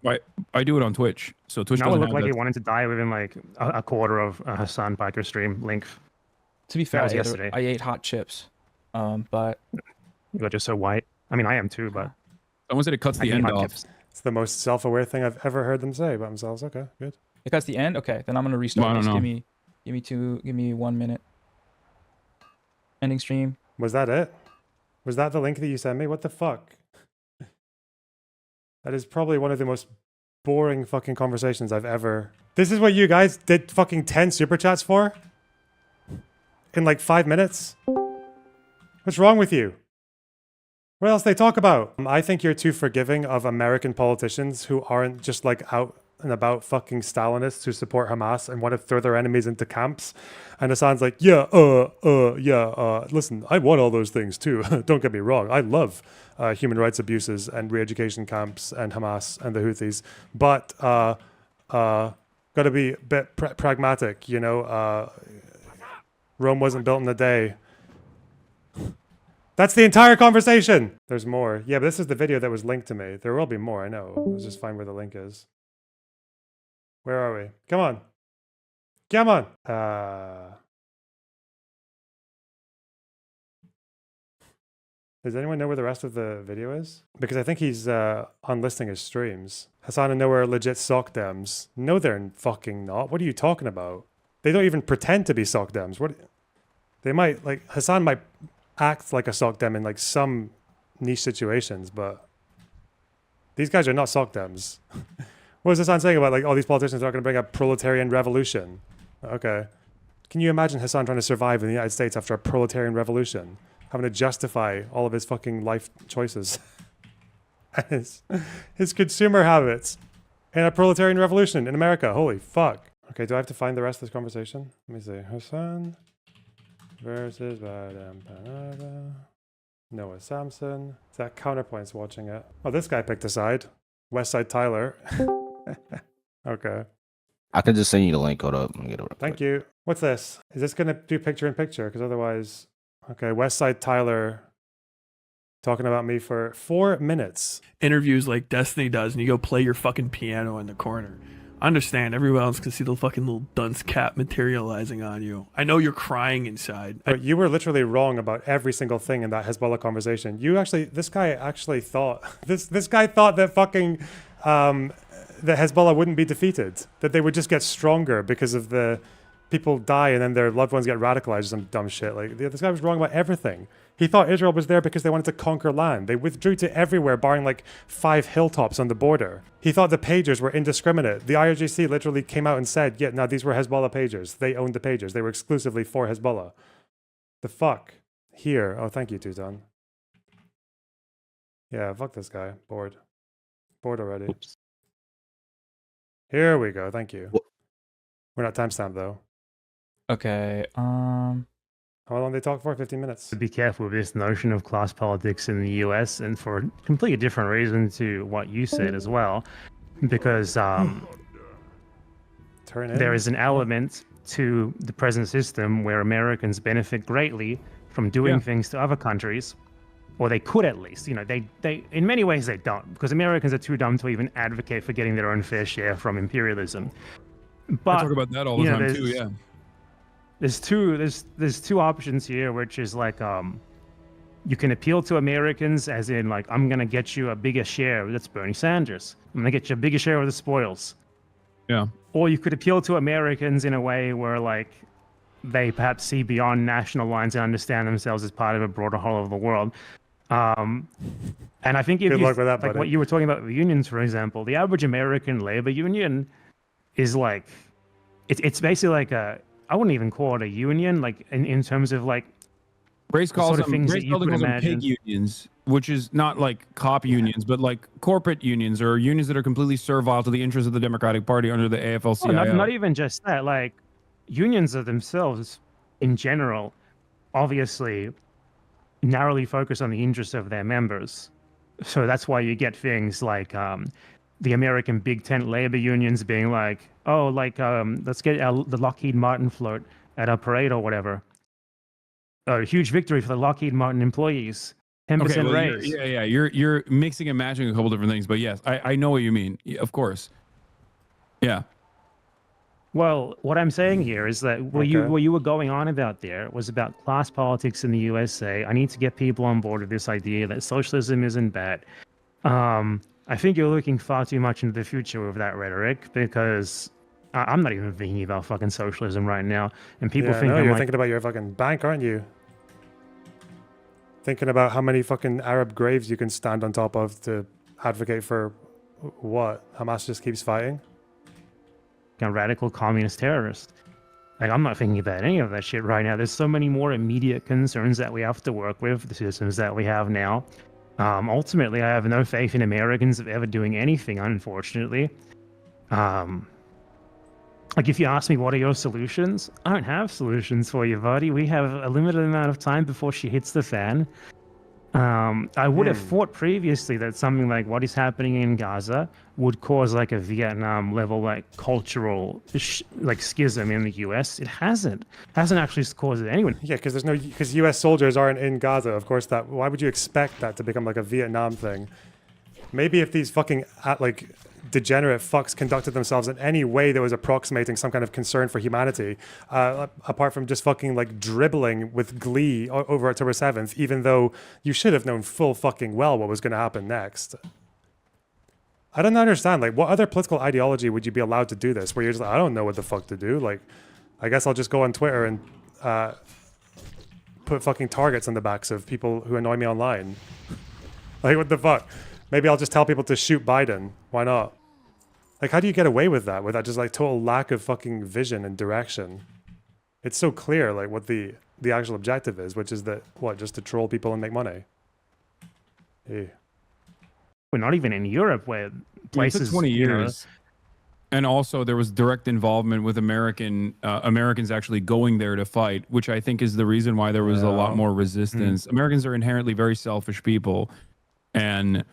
Right. I do it on Twitch. So Twitch now doesn't it looked have like that. he wanted to die within like a quarter of a Hasan Piker stream length. To be fair, That was yesterday. I ate hot chips. But You got just so white. I mean, I am too, but Someone said it cuts the end off. It's the most self-aware thing I've ever heard them say about themselves. Okay, good. it cuts the end. Okay, then I'm gonna restart. Well, I don't this. know. Give me 1 minute. Ending stream. Was that it? Was that the link that you sent me? What the fuck? That is probably one of the most boring fucking conversations I've ever... This is what you guys did fucking 10 super chats for? In like 5 minutes? What's wrong with you? What else they talk about? I think you're too forgiving of American politicians who aren't just like out and about fucking Stalinists who support Hamas and want to throw their enemies into camps. And Hasan's like, listen, I want all those things too. Don't get me wrong. I love human rights abuses and re-education camps and Hamas and the Houthis. But got to be a bit pragmatic, you know. Rome wasn't built in a day. That's the entire conversation. There's more. Yeah, but this is the video that was linked to me. There will be more, I know. Let's just find where the link is. Where are we? Come on. Come on. Does anyone know where the rest of the video is? Because I think he's unlisting his streams. Hasan and Noah are legit sock dems. No, they're fucking not. What are you talking about? They don't even pretend to be sock dems. What? They might, like, Hasan might act like a sock dem in like some niche situations, but these guys are not sock dems. What was Hasan saying about like all these politicians are going to bring a proletarian revolution? Okay. Can you imagine Hasan trying to survive in the United States after a proletarian revolution? Having to justify all of his fucking life choices. And his consumer habits in a proletarian revolution in America. Holy fuck. Okay, do I have to find the rest of this conversation? Let me see. Hasan versus Bad Empanada. Noah Samsen. Is that Counterpoint's watching it? Oh, this guy picked a side. Westside Tyler. Okay. I can just send you the link. Hold up. Let me get it. Thank you. What's this? Is this going to do picture in picture? Because otherwise... Okay, Westside Tyler talking about me for 4 minutes. Interviews like Destiny does, and you go play your fucking piano in the corner. I understand. Everyone else can see the fucking little dunce cap materializing on you. I know you're crying inside. But you were literally wrong about every single thing in that Hezbollah conversation. This guy actually thought this guy thought that fucking that Hezbollah wouldn't be defeated, that they would just get stronger because of the people die and then their loved ones get radicalized or some dumb shit. Like, this guy was wrong about everything. He thought Israel was there because they wanted to conquer land. They withdrew to everywhere, barring like 5 hilltops on the border. He thought the pagers were indiscriminate. The IRGC literally came out and said, yeah, no, these were Hezbollah pagers. They owned the pagers. They were exclusively for Hezbollah. The fuck? Here. Oh, thank you, Tuton. Yeah, fuck this guy. Bored. Bored already. Oops. Here we go. Thank you. We're not timestamped though. Okay. How long they talk for? 15 minutes. To be careful with this notion of class politics in the US, and for a completely different reason to what you said as well, because there is an element to the present system where Americans benefit greatly from doing things to other countries, or they could at least. You know, they in many ways they don't, because Americans are too dumb to even advocate for getting their own fair share from imperialism. But I talk about that all the time too. Yeah. There's two options here, which is like you can appeal to Americans as in like, I'm gonna get you a bigger share. That's Bernie Sanders. I'm gonna get you a bigger share of the spoils. Yeah. Or you could appeal to Americans in a way where like they perhaps see beyond national lines and understand themselves as part of a broader whole of the world. And I think if Good you, luck with that, like buddy. what you were talking about with unions, for example, the average American labor union is like, it's basically like I wouldn't even call it a union, like in terms of like Grace calls sort of them, things Grace that you could calls them imagine. pig unions, which is not like cop unions, but like corporate unions or unions that are completely servile to the interests of the Democratic Party under the AFL-CIO. Not even just that. Like unions are themselves, in general, obviously narrowly focus on the interests of their members. So that's why you get things like the American Big Tent labor unions being like, oh, like let's get the Lockheed Martin float at a parade or whatever. A huge victory for the Lockheed Martin employees. 10% raise. You're mixing and matching a couple different things, but yes, I know what you mean. Of course. Yeah. Well, what I'm saying here is that what you were going on about there was about class politics in the USA. I need to get people on board with this idea that socialism isn't bad. I think you're looking far too much into the future with that rhetoric, because I'm not even thinking about fucking socialism right now. And people think no, I'm you're like, thinking about your fucking bank, aren't you? Thinking about how many fucking Arab graves you can stand on top of to advocate for what? Hamas just keeps fighting? a radical communist terrorist. Like, I'm not thinking about any of that shit right now. There's so many more immediate concerns that we have to work with, the systems that we have now. Ultimately, I have no faith in Americans of ever doing anything, unfortunately. Like, if you ask me, what are your solutions? I don't have solutions for you, buddy. We have a limited amount of time before she hits the fan. I would have thought previously that something like what is happening in Gaza would cause like a Vietnam level like cultural like schism in the US. It hasn't actually caused it anyway. Yeah, because US soldiers aren't in Gaza. Of course, why would you expect that to become like a Vietnam thing? Maybe if these fucking like degenerate fucks conducted themselves in any way that was approximating some kind of concern for humanity, apart from just fucking like dribbling with glee over October 7th, even though you should have known full fucking well what was going to happen next. I don't understand. Like, what other political ideology would you be allowed to do this? Where you're just like, I don't know what the fuck to do. Like, I guess I'll just go on Twitter and put fucking targets on the backs of people who annoy me online. Like, what the fuck? Maybe I'll just tell people to shoot Biden. Why not? Like, how do you get away with that? With that just like total lack of fucking vision and direction? It's so clear, like, what the actual objective is, which is that, what, just to troll people and make money? Hey. We're not even in Europe where places... It took 20 years. And also there was direct involvement with Americans actually going there to fight, which I think is the reason why there was a lot more resistance. Americans are inherently very selfish people. And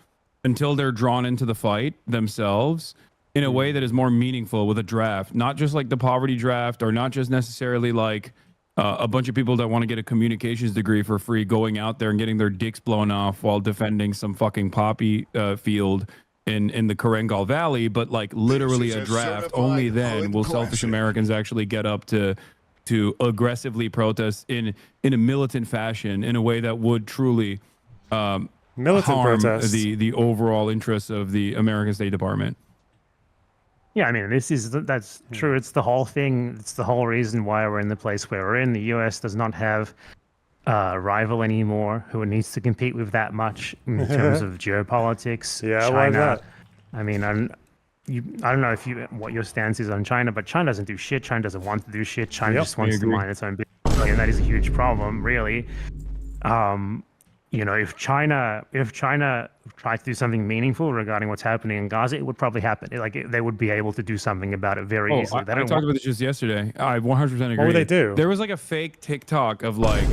until they're drawn into the fight themselves in a way that is more meaningful with a draft, not just like the poverty draft, or not just necessarily like a bunch of people that want to get a communications degree for free going out there and getting their dicks blown off while defending some fucking poppy field in the Karengal Valley, but like literally a draft. Only then will selfish Americans actually get up to aggressively protest in a militant fashion, in a way that would truly Militant harm protest. the overall interests of the American State Department. Yeah, I mean, that's true. It's the whole thing. It's the whole reason why we're in the place where we're in. The U.S. does not have a rival anymore who needs to compete with that much in terms of geopolitics. Yeah, China, why is that? I mean, I don't know what your stance is on China, but China doesn't do shit. China doesn't want to do shit. China just wants to mind its own business, and that is a huge problem, really. You know, if China tried to do something meaningful regarding what's happening in Gaza, it would probably happen. They would be able to do something about it very easily. I talked about this just yesterday. I 100% agree. What would they do? There was like a fake TikTok of like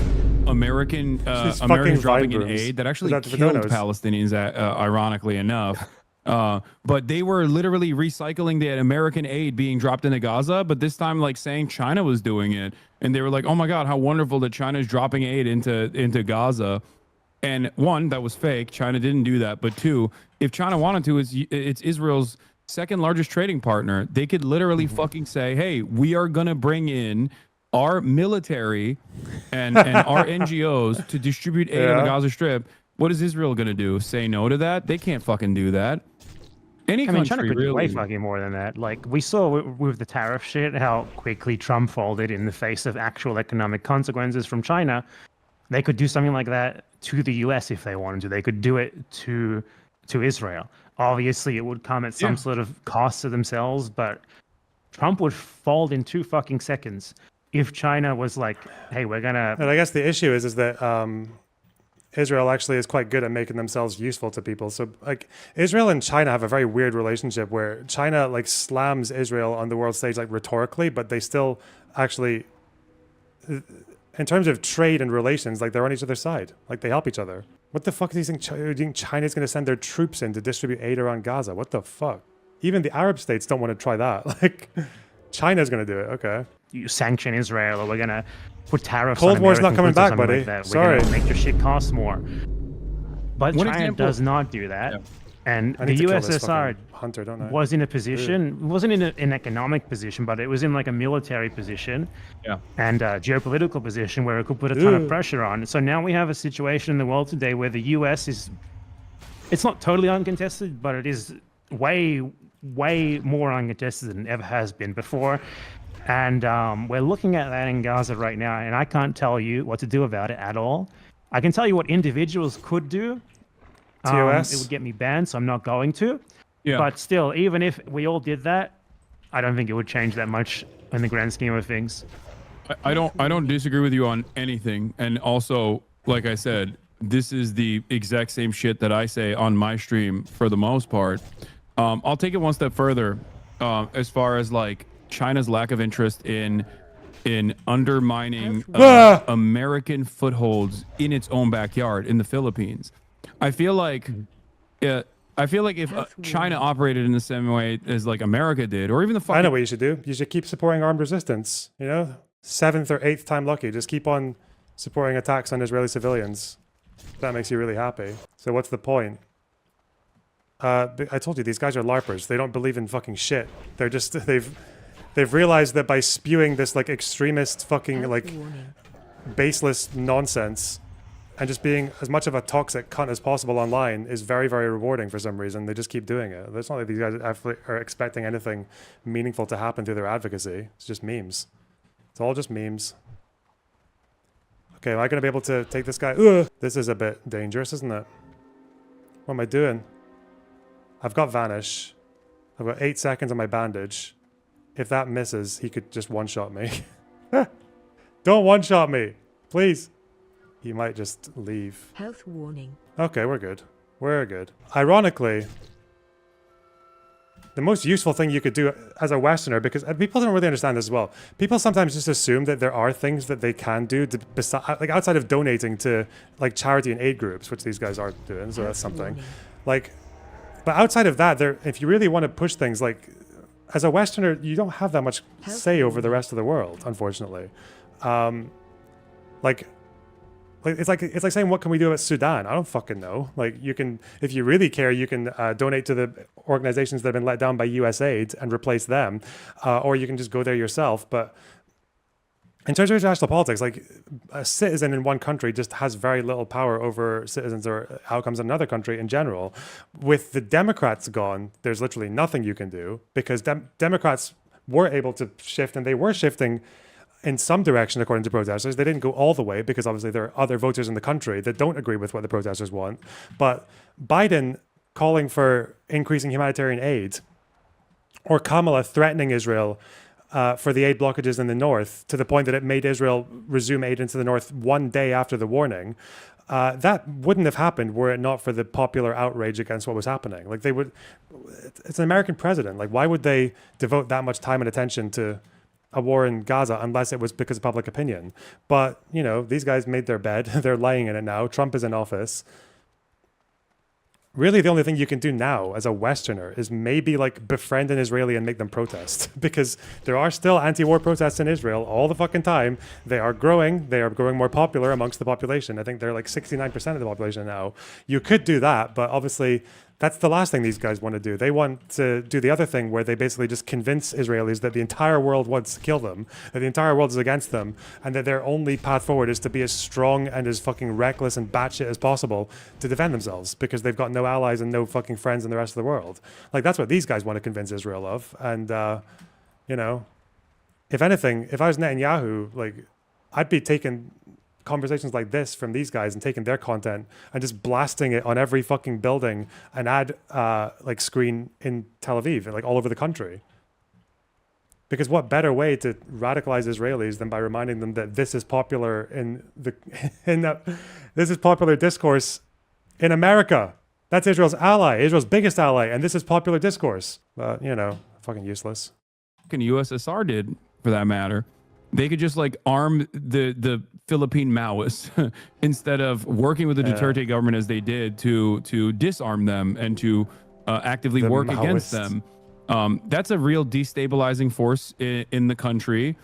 Americans dropping in aid that actually killed Palestinians, ironically enough. But they were literally recycling the American aid being dropped into Gaza, but this time like saying China was doing it. And they were like, oh my God, how wonderful that China is dropping aid into Gaza. And one, that was fake. China didn't do that. But two, if China wanted to, it's Israel's second largest trading partner. They could literally fucking say, hey, we are going to bring in our military and our NGOs to distribute aid on the Gaza Strip. What is Israel going to do? Say no to that? They can't fucking do that. China could do way fucking more than that. Like, we saw with the tariff shit, how quickly Trump folded in the face of actual economic consequences from China. They could do something like that to the US if they wanted to. They could do it to Israel. Obviously, it would come at some sort of cost to themselves, but Trump would fold in 2 fucking seconds if China was like, hey, we're gonna... And I guess the issue is that Israel actually is quite good at making themselves useful to people. So like Israel and China have a very weird relationship where China like slams Israel on the world stage like rhetorically, but they still actually... in terms of trade and relations, like they're on each other's side. Like they help each other. What the fuck do you think China's going to send their troops in to distribute aid around Gaza? What the fuck? Even the Arab states don't want to try that. Like China's going to do it. Okay. You sanction Israel, or we're going to put tariffs Cold on War's American not coming goods or back, something buddy. like that. Sorry. We're going to make your shit cost more. But One China example- does not do that. Yeah. And I the need to kill this USSR fucking hunter, don't I? was in a position, it wasn't in an economic position, but it was in like a military position and a geopolitical position where it could put a ton of pressure on. So now we have a situation in the world today where the US it's not totally uncontested, but it is way more uncontested than it ever has been before. And we're looking at that in Gaza right now, and I can't tell you what to do about it at all. I can tell you what individuals could do. TOS? It would get me banned, so I'm not going to. Yeah. But still, even if we all did that, I don't think it would change that much in the grand scheme of things. I don't disagree with you on anything. And also, like I said, this is the exact same shit that I say on my stream for the most part. I'll take it one step further, as far as like China's lack of interest in undermining American footholds in its own backyard in the Philippines. I feel like if China operated in the same way as like America did, or even the fucking... I know what you should do. You should keep supporting armed resistance. You know, 7th or 8th time lucky. Just keep on supporting attacks on Israeli civilians. That makes you really happy. So what's the point? I told you these guys are LARPers. They don't believe in fucking shit. They're just they've realized that by spewing this like extremist fucking like baseless nonsense and just being as much of a toxic cunt as possible online is very, very rewarding for some reason. They just keep doing it. It's not like these guys are expecting anything meaningful to happen through their advocacy. It's just memes. It's all just memes. Okay, am I going to be able to take this guy? Ugh. This is a bit dangerous, isn't it? What am I doing? I've got Vanish. I've got 8 seconds on my bandage. If that misses, he could just one-shot me. Don't one-shot me, please. He might just leave. Health warning. Okay, we're good. We're good. Ironically, the most useful thing you could do as a Westerner, because people don't really understand this as well. People sometimes just assume that there are things that they can do to, like outside of donating to like charity and aid groups, which these guys aren't doing, so that's something. Like, but outside of that, if you really want to push things, like as a Westerner, you don't have that much say over the rest of the world, unfortunately. Like Like it's like saying, what can we do about Sudan? I don't fucking know. Like you can, if you really care, you can donate to the organizations that have been let down by USAID and replace them, or you can just go there yourself. But in terms of international politics, like a citizen in one country just has very little power over citizens or outcomes in another country in general. With the Democrats gone, there's literally nothing you can do because Democrats were able to shift, and they were shifting in some direction according to protesters. They didn't go all the way because obviously there are other voters in the country that don't agree with what the protesters want. But Biden calling for increasing humanitarian aid, or Kamala threatening Israel for the aid blockages in the north to the point that it made Israel resume aid into the north one day after the warning, that wouldn't have happened were it not for the popular outrage against what was happening. Like it's an American president. Like why would they devote that much time and attention to a war in Gaza unless it was because of public opinion? But, you know, these guys made their bed. They're lying in it now. Trump is in office. Really, the only thing you can do now as a Westerner is maybe like befriend an Israeli and make them protest, because there are still anti-war protests in Israel all the fucking time. They are growing. They are growing more popular amongst the population. I think they're like 69% of the population now. You could do that, but obviously that's the last thing these guys want to do. They want to do the other thing where they basically just convince Israelis that the entire world wants to kill them, that the entire world is against them, and that their only path forward is to be as strong and as fucking reckless and batshit as possible to defend themselves, because they've got no allies and no fucking friends in the rest of the world. Like, that's what these guys want to convince Israel of. And, you know, if anything, if I was Netanyahu, like, I'd be taking conversations like this from these guys and taking their content and just blasting it on every fucking building and ad like screen in Tel Aviv and like all over the country. Because what better way to radicalize Israelis than by reminding them that this is popular this is popular discourse in America. That's Israel's ally, Israel's biggest ally, and this is popular discourse. But, you know, fucking useless. Fucking USSR did, for that matter. They could just like arm the Philippine Maoists instead of working with the Duterte government as they did to disarm them and to actively work against them. That's a real destabilizing force in the country,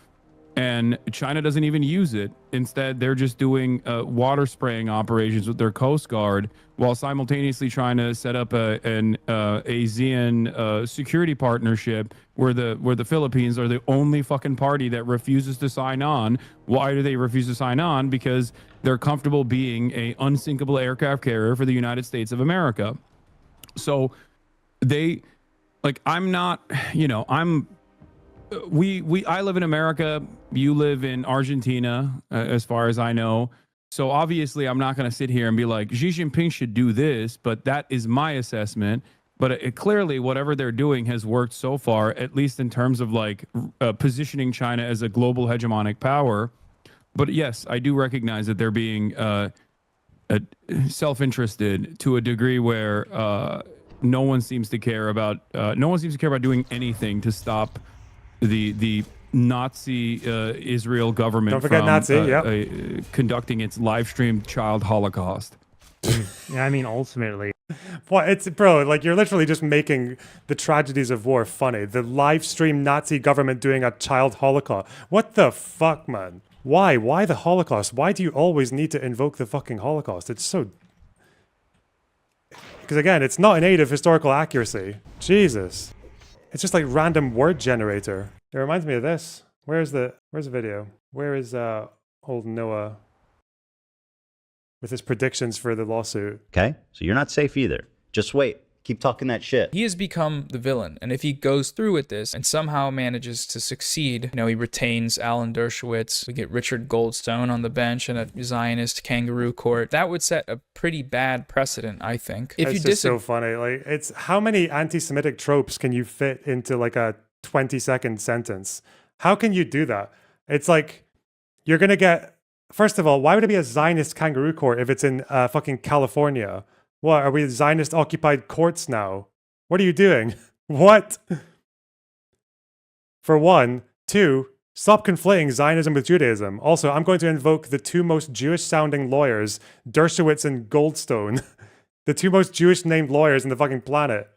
and China doesn't even use it. Instead, they're just doing water spraying operations with their Coast Guard while simultaneously trying to set up an ASEAN security partnership where the Philippines are the only fucking party that refuses to sign on. Why do they refuse to sign on? Because they're comfortable being a unsinkable aircraft carrier for the United States of America. So they, like, I'm not, you know, I live in America, you live in Argentina, as far as I know. So obviously I'm not going to sit here and be like, Xi Jinping should do this, but that is my assessment. But clearly whatever they're doing has worked so far, at least in terms of like positioning China as a global hegemonic power. But yes, I do recognize that they're being self-interested to a degree where no one seems to care about doing anything to stop the Nazi Israel government. Don't forget Nazi, conducting its live streamed child Holocaust. Yeah, I mean, ultimately, What it's bro, like you're literally just making the tragedies of war funny. The live stream Nazi government doing a child Holocaust. What the fuck, man? Why? Why the Holocaust? Why do you always need to invoke the fucking Holocaust? It's so. Because again, it's not an aid of historical accuracy. Jesus. It's just like random word generator. It reminds me of this. Where's the video? Where is old Noah with his predictions for the lawsuit? Okay, so you're not safe either. Just wait. Keep talking that shit. He has become the villain, and if he goes through with this and somehow manages to succeed, you know, he retains Alan Dershowitz, we get Richard Goldstone on the bench in a Zionist kangaroo court, that would set a pretty bad precedent, I think. If It's you just so funny. Like, it's how many anti-Semitic tropes can you fit into like a 20-second sentence? How can you do that? It's like you're gonna get. First of all, why would it be a Zionist kangaroo court if it's in fucking California? What, are we Zionist occupied courts now? What are you doing? What? For one. Two, stop conflating Zionism with Judaism. Also, I'm going to invoke the two most Jewish sounding lawyers, Dershowitz and Goldstone, the two most Jewish named lawyers in the fucking planet,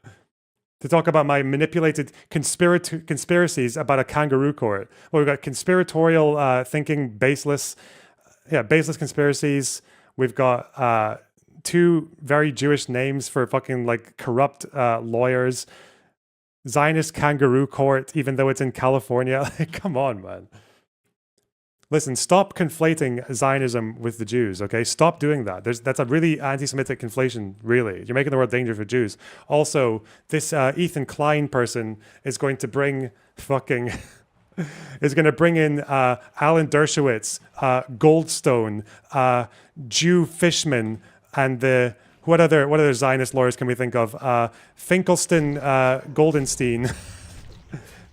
to talk about my manipulated conspiracies about a kangaroo court. Well, we've got conspiratorial thinking, baseless conspiracies. We've got two very Jewish names for fucking like corrupt lawyers. Zionist kangaroo court, even though it's in California. Come on, man. Listen, stop conflating Zionism with the Jews, okay? Stop doing that. That's a really anti-Semitic conflation, really. You're making the world dangerous for Jews. Also, this Ethan Klein person is going to bring fucking... is going to bring in Alan Dershowitz, Goldstone, Jew Fishman, and the... What other Zionist lawyers can we think of? Finkelstein, Goldenstein.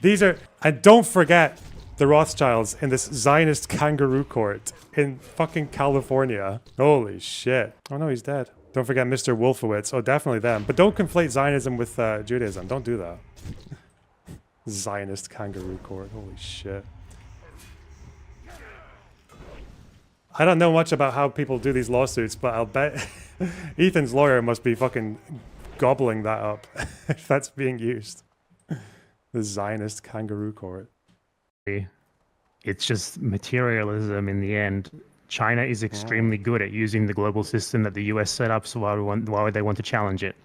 These are... And don't forget... the Rothschilds in this Zionist kangaroo court in fucking California. Holy shit. Oh no, he's dead. Don't forget Mr. Wolfowitz. Oh, definitely them. But don't conflate Zionism with Judaism. Don't do that. Zionist kangaroo court. Holy shit. I don't know much about how people do these lawsuits, but I'll bet Ethan's lawyer must be fucking gobbling that up if that's being used. The Zionist kangaroo court. It's just materialism in the end. China is extremely good at using the global system that the US set up, so why would they want to challenge it?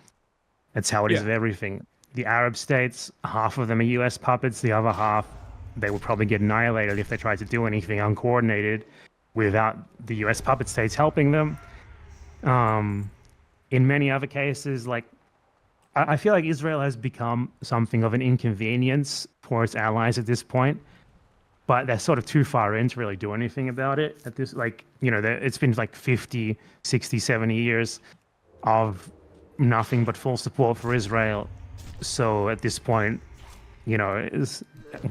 That's how it is with everything. The Arab states, half of them are US puppets, the other half, they will probably get annihilated if they try to do anything uncoordinated without the US puppet states helping them. In many other cases, like, I feel like Israel has become something of an inconvenience for its allies at this point. But they're sort of too far in to really do anything about it at this, like, you know, it's been like 50, 60, 70 years of nothing but full support for Israel. So at this point, you know,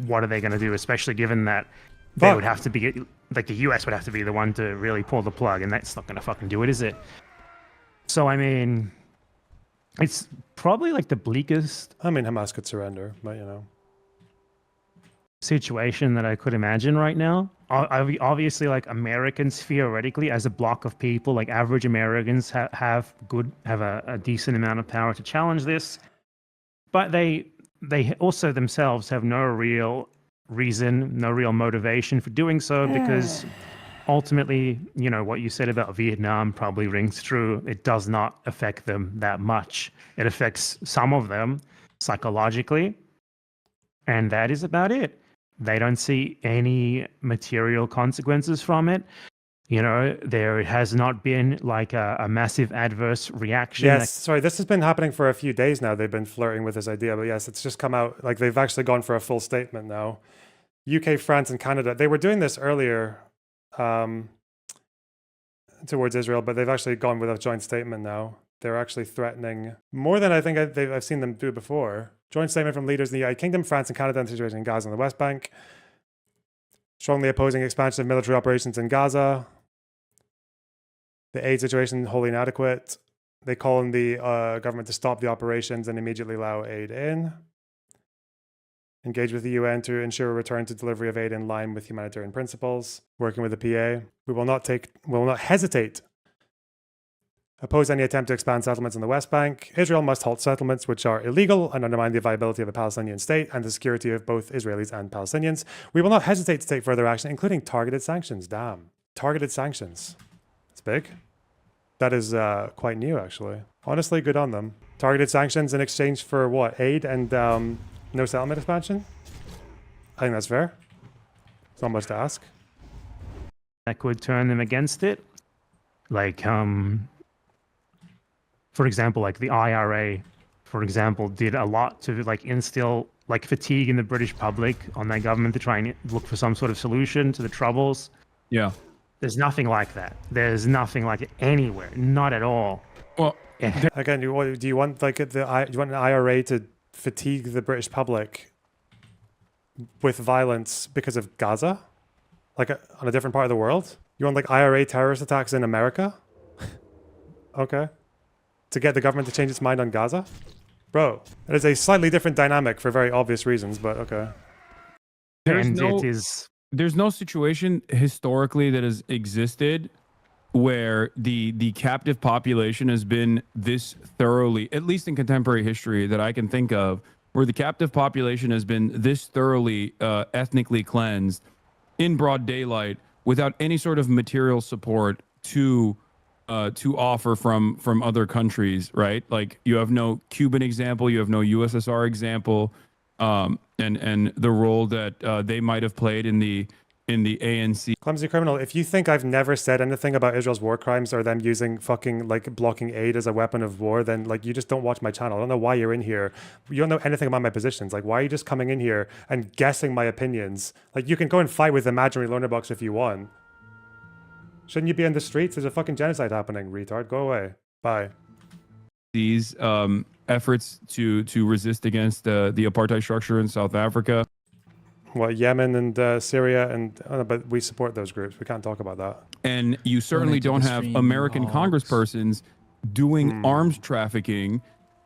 what are they going to do, especially given that they would have to be, like the US would have to be the one to really pull the plug, and that's not going to fucking do it, is it? So, I mean, it's probably like the bleakest... I mean, Hamas could surrender, but you know... situation that I could imagine right now. Obviously, like Americans theoretically as a block of people, like average Americans have a decent amount of power to challenge this, but they also themselves have no real reason, no real motivation for doing so, because ultimately, you know, what you said about Vietnam probably rings true. It does not affect them that much. It affects some of them psychologically, and that is about it. They don't see any material consequences from it. You know, there has not been like a massive adverse reaction. Yes, sorry, this has been happening for a few days now. They've been flirting with this idea, but yes, it's just come out, like they've actually gone for a full statement now. UK, France, and Canada, they were doing this earlier towards Israel, but they've actually gone with a joint statement now. They're actually threatening more than I think I've seen them do before. Joint statement from leaders in the United Kingdom, France, and Canada on the situation in Gaza and the West Bank. Strongly opposing expansion of military operations in Gaza. The aid situation wholly inadequate. They call on the government to stop the operations and immediately allow aid in. Engage with the UN to ensure a return to delivery of aid in line with humanitarian principles. Working with the PA. We will not hesitate. Oppose any attempt to expand settlements in the West Bank. Israel must halt settlements which are illegal and undermine the viability of a Palestinian state and the security of both Israelis and Palestinians. We will not hesitate to take further action, including targeted sanctions. Damn. Targeted sanctions. It's big. That is quite new, actually. Honestly, good on them. Targeted sanctions in exchange for what? Aid and no settlement expansion? I think that's fair. It's not much to ask. That could turn them against it. Like, for example, like the IRA, for example, did a lot to like instill like fatigue in the British public on their government to try and look for some sort of solution to the troubles. Yeah. There's nothing like that. There's nothing like it anywhere. Not at all. Well, again, do you want like do you want an IRA to fatigue the British public with violence because of Gaza? Like on a different part of the world? You want like IRA terrorist attacks in America? Okay. To get the government to change its mind on Gaza? Bro, it is a slightly different dynamic for very obvious reasons, but okay. There's no situation historically that has existed where the captive population has been this thoroughly, at least in contemporary history that I can think of, where the captive population has been this thoroughly ethnically cleansed in broad daylight without any sort of material support to to offer from other countries, right? Like you have no Cuban example, you have no USSR example, and the role that they might have played in the ANC. Clumsy criminal, if you think I've never said anything about Israel's war crimes or them using fucking like blocking aid as a weapon of war, then like you just don't watch my channel. I don't know why you're in here. You don't know anything about my positions. Like, why are you just coming in here and guessing my opinions? Like, you can go and fight with imaginary Lonerbox if you want. Shouldn't you be in the streets? There's a fucking genocide happening, retard. Go away. Bye. These efforts to resist against the apartheid structure in South Africa. Well, Yemen and Syria, and but we support those groups. We can't talk about that. And you certainly don't have American congresspersons doing arms trafficking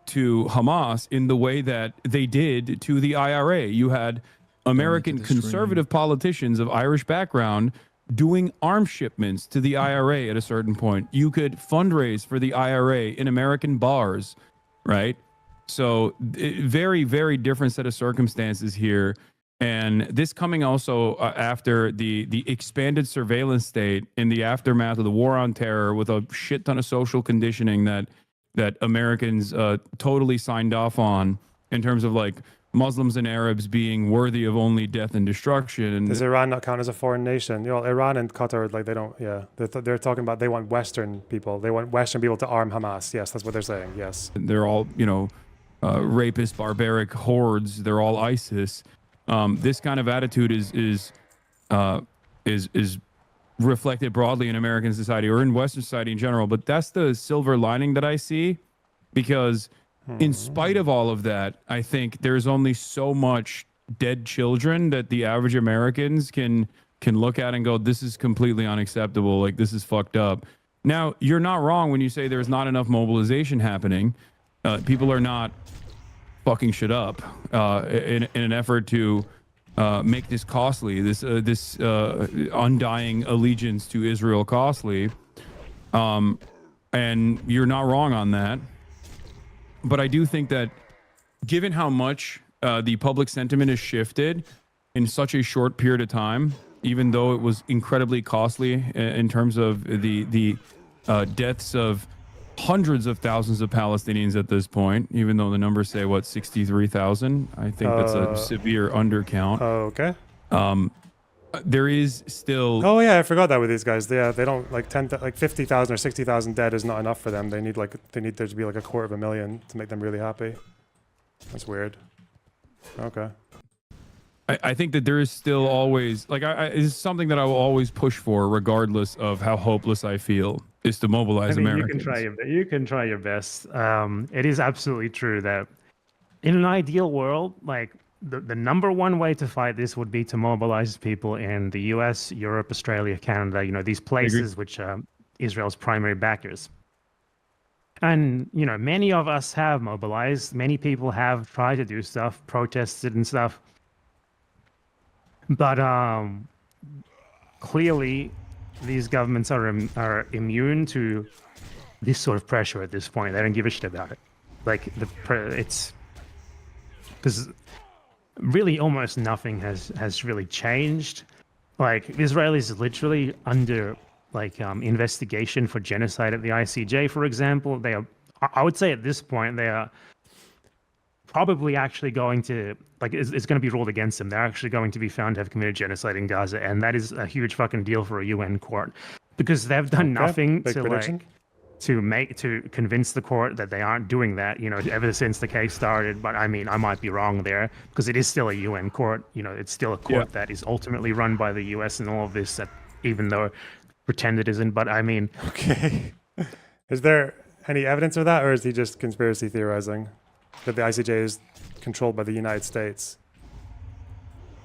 to Hamas in the way that they did to the IRA. You had American conservative politicians of Irish background doing arms shipments to the IRA at a certain point. You could fundraise for the IRA in American bars, right? So very, very different set of circumstances here. And this coming also after the expanded surveillance state in the aftermath of the war on terror, with a shit ton of social conditioning that Americans totally signed off on, in terms of like Muslims and Arabs being worthy of only death and destruction. And does Iran not count as a foreign nation? You know, Iran and Qatar, like they don't. Yeah, they're talking about they want Western people. They want Western people to arm Hamas. Yes, that's what they're saying. Yes, they're all, you know, rapist, barbaric hordes. They're all ISIS. This kind of attitude is reflected broadly in American society or in Western society in general. But that's the silver lining that I see, because in spite of all of that, I think there's only so much dead children that the average Americans can look at and go, this is completely unacceptable. Like, this is fucked up. Now, you're not wrong when you say there's not enough mobilization happening. People are not fucking shit up in an effort to make this costly, this undying allegiance to Israel costly. And you're not wrong on that. But I do think that given how much the public sentiment has shifted in such a short period of time, even though it was incredibly costly in terms of the deaths of hundreds of thousands of Palestinians at this point, even though the numbers say, what, 63,000? I think that's a severe undercount. Okay. There is still... Oh yeah, I forgot that with these guys. Yeah, they don't like 50,000 or 60,000 dead is not enough for them. They need there to be like 250,000 to make them really happy. That's weird. Okay. I think that there is still always it's something that I will always push for, regardless of how hopeless I feel, is to mobilize Americans. You can try your best. It is absolutely true that in an ideal world, like the number one way to fight this would be to mobilize people in the US, Europe, Australia, Canada, you know, these places which are Israel's primary backers. And, you know, many of us have mobilized. Many people have tried to do stuff, protested and stuff. But clearly, these governments are immune to this sort of pressure at this point. They don't give a shit about it. Like it's because really almost nothing has really changed. Like Israel is literally under like investigation for genocide at the ICJ, for example. They are, I would say at this point, they are probably actually going to, like, it's going to be ruled against them. They're actually going to be found to have committed genocide in Gaza, and that is a huge fucking deal for a UN court, because they've done nothing to convince the court that they aren't doing that, you know, ever since the case started. But I mean, I might be wrong there, because it is still a UN court. You know, it's still a court that is ultimately run by the US and all of this, that, even though pretend it isn't. But I mean, okay. Is there any evidence of that, or is he just conspiracy theorizing that the ICJ is controlled by the United States?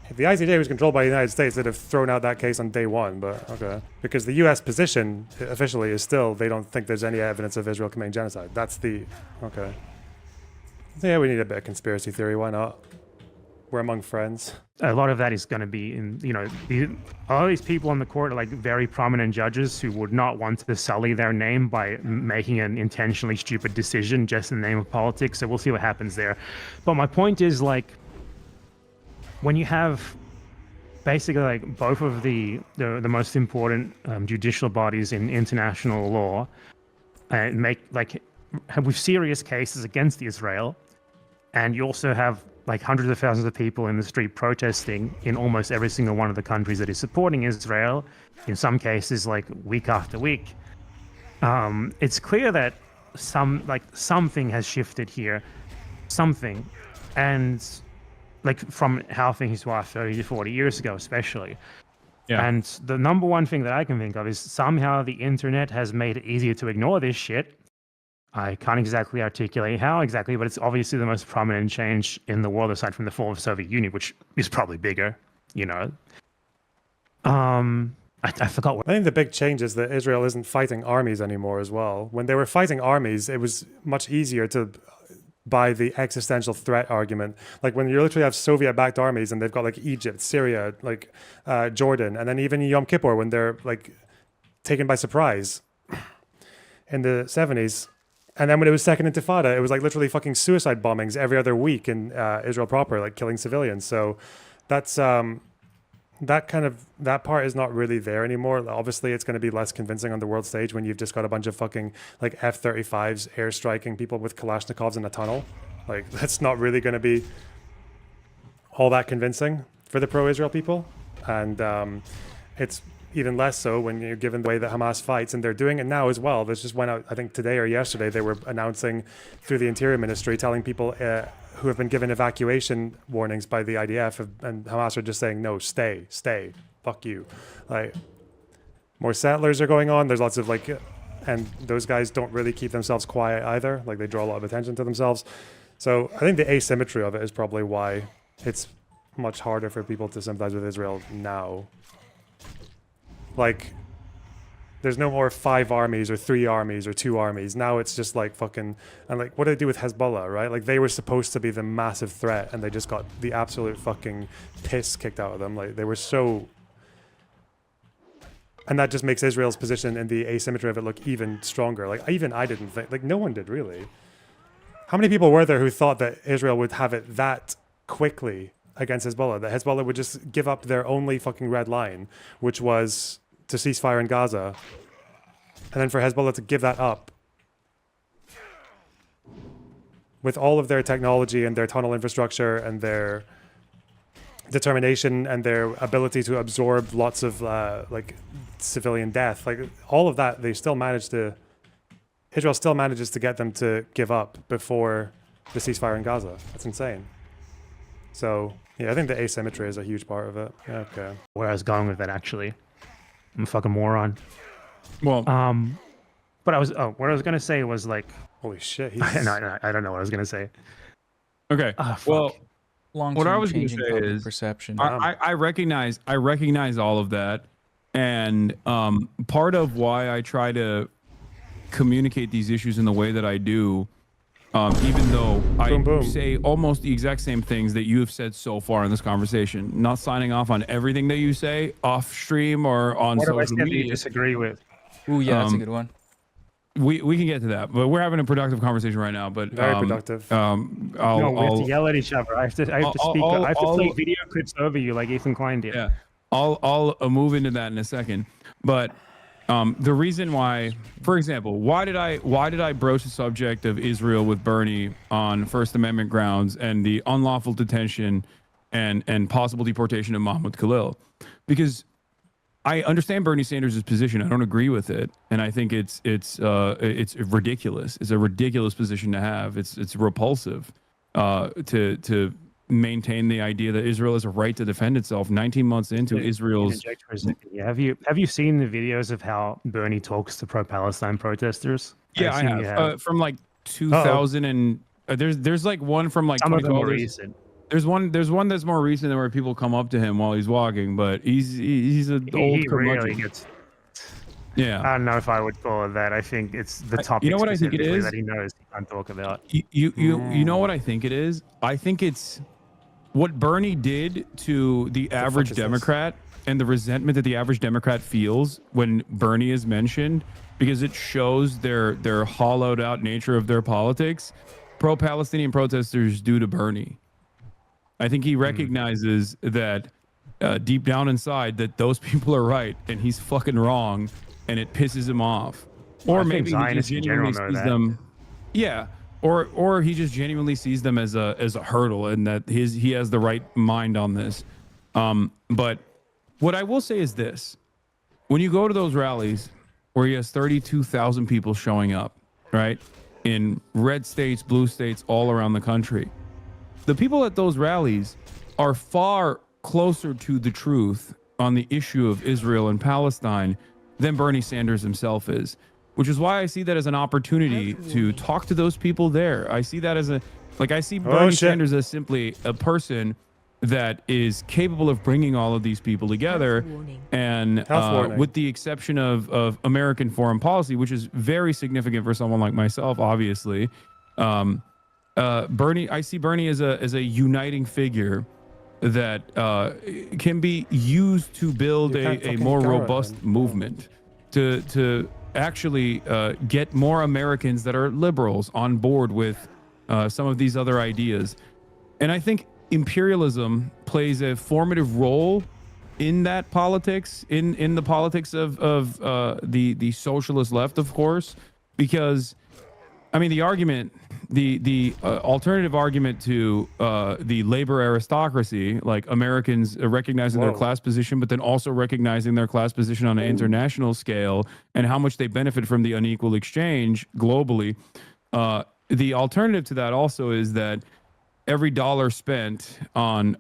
If the ICJ was controlled by the United States, they'd have thrown out that case on day one, but okay. Because the US position officially is still, they don't think there's any evidence of Israel committing genocide. That's the, okay. Yeah, we need a bit of conspiracy theory, why not? We're among friends. A lot of that is going to be in, you know, all these people on the court are like very prominent judges who would not want to sully their name by making an intentionally stupid decision just in the name of politics. So we'll see what happens there. But my point is, like, when you have basically like both of the most important judicial bodies in international law make like with serious cases against Israel, and you also have like hundreds of thousands of people in the street protesting in almost every single one of the countries that is supporting Israel, in some cases like week after week. It's clear that something has shifted here, and like from how things were 30 to 40 years ago, especially. Yeah. And the number one thing that I can think of is somehow the internet has made it easier to ignore this shit. I can't exactly articulate how exactly, but it's obviously the most prominent change in the world aside from the fall of the Soviet Union, which is probably bigger, you know. I forgot what. I think the big change is that Israel isn't fighting armies anymore as well. When they were fighting armies, it was much easier to buy the existential threat argument. Like when you literally have Soviet-backed armies and they've got like Egypt, Syria, like Jordan, and then even Yom Kippur when they're like taken by surprise in the 70s. And then when it was Second Intifada, it was like literally fucking suicide bombings every other week in Israel proper, like killing civilians. So that's that part is not really there anymore. Obviously, it's going to be less convincing on the world stage when you've just got a bunch of fucking like F-35s airstriking people with Kalashnikovs in a tunnel. Like that's not really going to be all that convincing for the pro-Israel people, and it's even less so when you're given the way that Hamas fights, and they're doing it now as well. This just went out, I think today or yesterday, they were announcing through the Interior Ministry, telling people who have been given evacuation warnings by the IDF, and Hamas are just saying, no, stay, fuck you. Like, more settlers are going on. There's lots of like, and those guys don't really keep themselves quiet either. Like they draw a lot of attention to themselves. So I think the asymmetry of it is probably why it's much harder for people to sympathize with Israel now. Like, there's no more 5 armies or 3 armies or 2 armies. Now it's just like fucking, and like what do they do with Hezbollah, right? Like they were supposed to be the massive threat and they just got the absolute fucking piss kicked out of them. Like they were so, and that just makes Israel's position in the asymmetry of it look even stronger. Like even I didn't think, like no one did really. How many people were there who thought that Israel would have it that quickly against Hezbollah? That Hezbollah would just give up their only fucking red line, which was to ceasefire in Gaza, and then for Hezbollah to give that up with all of their technology and their tunnel infrastructure and their determination and their ability to absorb lots of like civilian death, like all of that, Israel still manages to get them to give up before the ceasefire in Gaza. That's insane. So yeah, I think the asymmetry is a huge part of it. Yeah, okay. Where I was going with that, actually. I'm a fucking moron. Well, but what I was gonna say was like, holy shit. no, I don't know what I was gonna say. Okay. Well, what I was going to say is perception. I recognize all of that, and part of why I try to communicate these issues in the way that I do, even though I say almost the exact same things that you have said so far in this conversation, not signing off on everything that you say off stream or on social media. You disagree with? Ooh, yeah, that's a good one. We can get to that, but we're having a productive conversation right now. But very productive. We have to yell at each other. I have to speak. I have to play video clips over you like Ethan Klein did. Yeah, I'll move into that in a second. But the reason why, for example, why did I broach the subject of Israel with Bernie on First Amendment grounds and the unlawful detention and possible deportation of Mahmoud Khalil? Because I understand Bernie Sanders' position. I don't agree with it, and I think it's ridiculous. It's a ridiculous position to have. It's repulsive to maintain the idea that Israel has a right to defend itself 19 months into Israel's. Yeah, have you seen the videos of how Bernie talks to pro-Palestine protesters? Yeah, I have. From like 2000 and there's like one from like some of them are 2012. recent. There's one that's more recent where people come up to him while he's walking, but he's an old curmudgeon. Really yeah. I don't know if I would call it that. I think it's the topic. You know what I think it is? That he knows he can't talk about. You know what I think it is? I think it's what Bernie did to the average Democrat and the resentment that the average Democrat feels when Bernie is mentioned, because it shows their hollowed out nature of their politics. Pro-Palestinian protesters do to Bernie. I think he recognizes that deep down inside that those people are right and he's fucking wrong, and it pisses him off. Or I think maybe he just Zionists in genuinely general know sees that. them. Yeah. Or he just genuinely sees them as a hurdle, and that he has the right mind on this. But what I will say is this: when you go to those rallies where he has 32,000 people showing up, right, in red states, blue states, all around the country, the people at those rallies are far closer to the truth on the issue of Israel and Palestine than Bernie Sanders himself is, which is why I see that as an opportunity to talk to those people there. I see that as I see Bernie Sanders as simply a person that is capable of bringing all of these people together, and with the exception of American foreign policy, which is very significant for someone like myself, obviously. I see Bernie as a uniting figure that can be used to build a more robust movement to actually get more Americans that are liberals on board with some of these other ideas. And I think imperialism plays a formative role in that politics, in the politics of the socialist left, of course, because I mean, the alternative argument to the labor aristocracy, like Americans recognizing their class position, but then also recognizing their class position on an international scale and how much they benefit from the unequal exchange globally. The alternative to that also is that every dollar spent on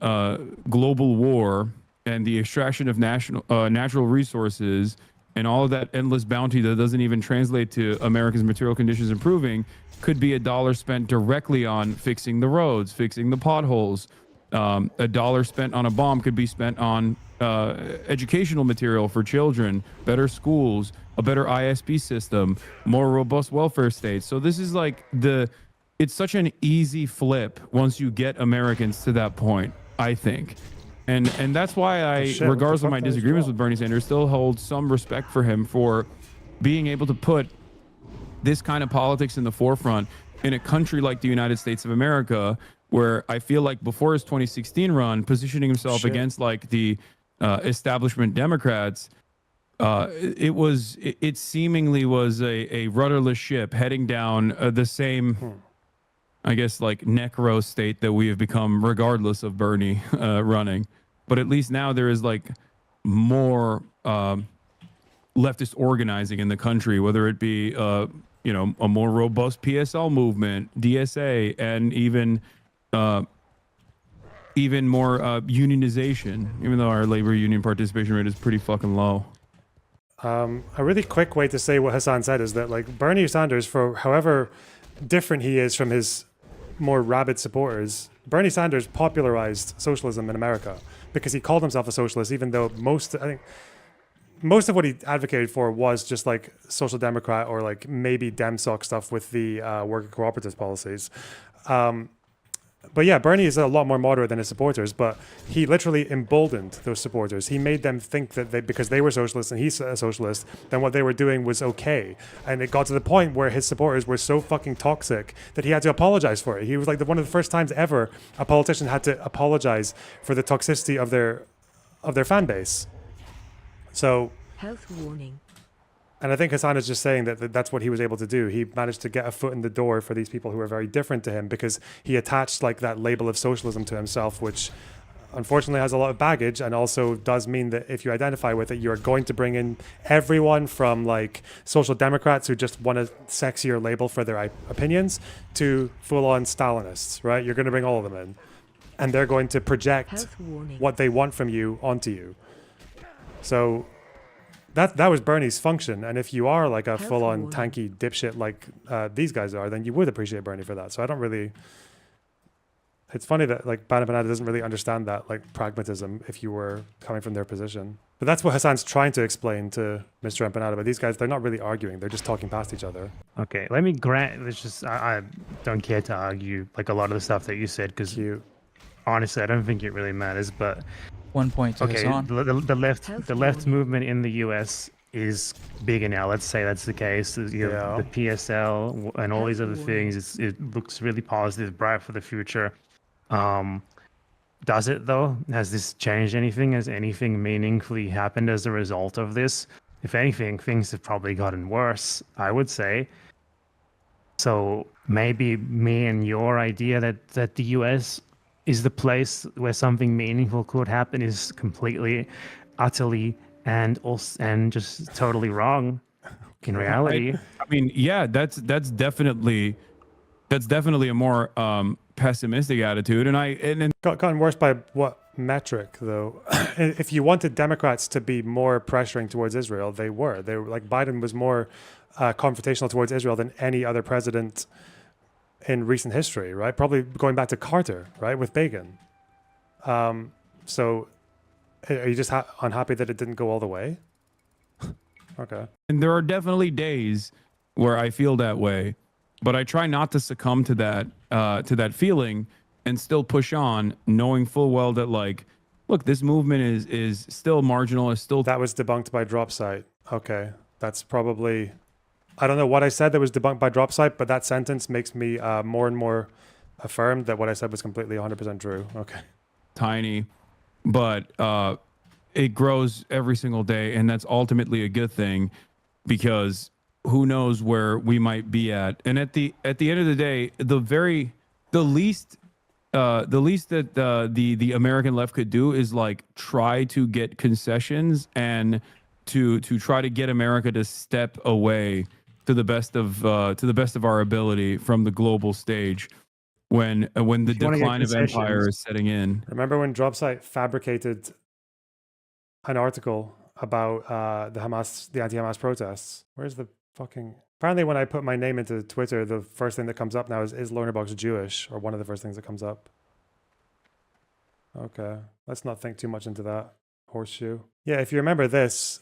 global war and the extraction of natural resources and all of that endless bounty that doesn't even translate to America's material conditions improving could be a dollar spent directly on fixing the roads, fixing the potholes. A dollar spent on a bomb could be spent on educational material for children, better schools, a better ISP system, more robust welfare states. So this is like it's such an easy flip once you get Americans to that point, I think. And that's why I, regardless of my disagreements with Bernie Sanders, still hold some respect for him for being able to put this kind of politics in the forefront in a country like the United States of America, where I feel like before his 2016 run, positioning himself against like the establishment Democrats, it seemingly was a rudderless ship heading down the same, I guess, like necro state that we have become regardless of Bernie running. But at least now there is like more leftist organizing in the country, whether it be a more robust PSL movement, DSA, and even more unionization, even though our labor union participation rate is pretty fucking low. A really quick way to say what Hasan said is that like Bernie Sanders, for however different he is from his more rabid supporters, Bernie Sanders popularized socialism in America because he called himself a socialist, even though most of what he advocated for was just like social democrat or like maybe DemSoc stuff with the worker cooperatives policies. But yeah, Bernie is a lot more moderate than his supporters, but he literally emboldened those supporters. He made them think that because they were socialists and he's a socialist, then what they were doing was okay. And it got to the point where his supporters were so fucking toxic that he had to apologize for it. He was like one of the first times ever a politician had to apologize for the toxicity of their fan base. So, health warning. And I think Hasan is just saying that that's what he was able to do. He managed to get a foot in the door for these people who are very different to him because he attached like that label of socialism to himself, which unfortunately has a lot of baggage and also does mean that if you identify with it, you're going to bring in everyone from like social democrats who just want a sexier label for their opinions to full-on Stalinists, right? You're going to bring all of them in. And they're going to project what they want from you onto you. So that was Bernie's function, and if you are like a full-on tanky dipshit like these guys are, then you would appreciate Bernie for that. So I don't really. It's funny that like Bad Empanada doesn't really understand that like pragmatism if you were coming from their position. But that's what Hasan's trying to explain to Mr. Empanada. But these guys, they're not really arguing; they're just talking past each other. Okay, let me grant. Let's just. I don't care to argue like a lot of the stuff that you said because honestly, I don't think it really matters. But 1 point to Hasan. The left movement in the US is bigger now. Let's say that's the case. The PSL and all these other things. It looks really positive, bright for the future. Does it though? Has this changed anything? Has anything meaningfully happened as a result of this? If anything, things have probably gotten worse, I would say. So maybe me and your idea that the US is the place where something meaningful could happen is completely, utterly, and just totally wrong in reality. I mean, yeah, that's definitely a more pessimistic attitude, and Gotten worse by what metric, though? If you wanted Democrats to be more pressuring towards Israel, they were. They were like Biden was more confrontational towards Israel than any other president in recent history, right? Probably going back to Carter, right, with Begin. So, are you just unhappy that it didn't go all the way? Okay. And there are definitely days where I feel that way, but I try not to succumb to that feeling and still push on, knowing full well that, like, look, this movement is still marginal, is still. That was debunked by Dropsite. Okay, that's probably. I don't know what I said that was debunked by Dropsite, but that sentence makes me more and more affirmed that what I said was completely 100% true. Okay. Tiny, but it grows every single day, and that's ultimately a good thing, because who knows where we might be at. And at the end of the day, the least that the American left could do is like try to get concessions and to try to get America to step away to the best of our ability from the global stage when the decline of empire is setting in. Remember when Dropsite fabricated an article about the anti-Hamas protests? Where's the fucking... Apparently when I put my name into Twitter, the first thing that comes up now is Lonerbox Jewish? Or one of the first things that comes up. Okay, let's not think too much into that. Horseshoe. Yeah, if you remember this,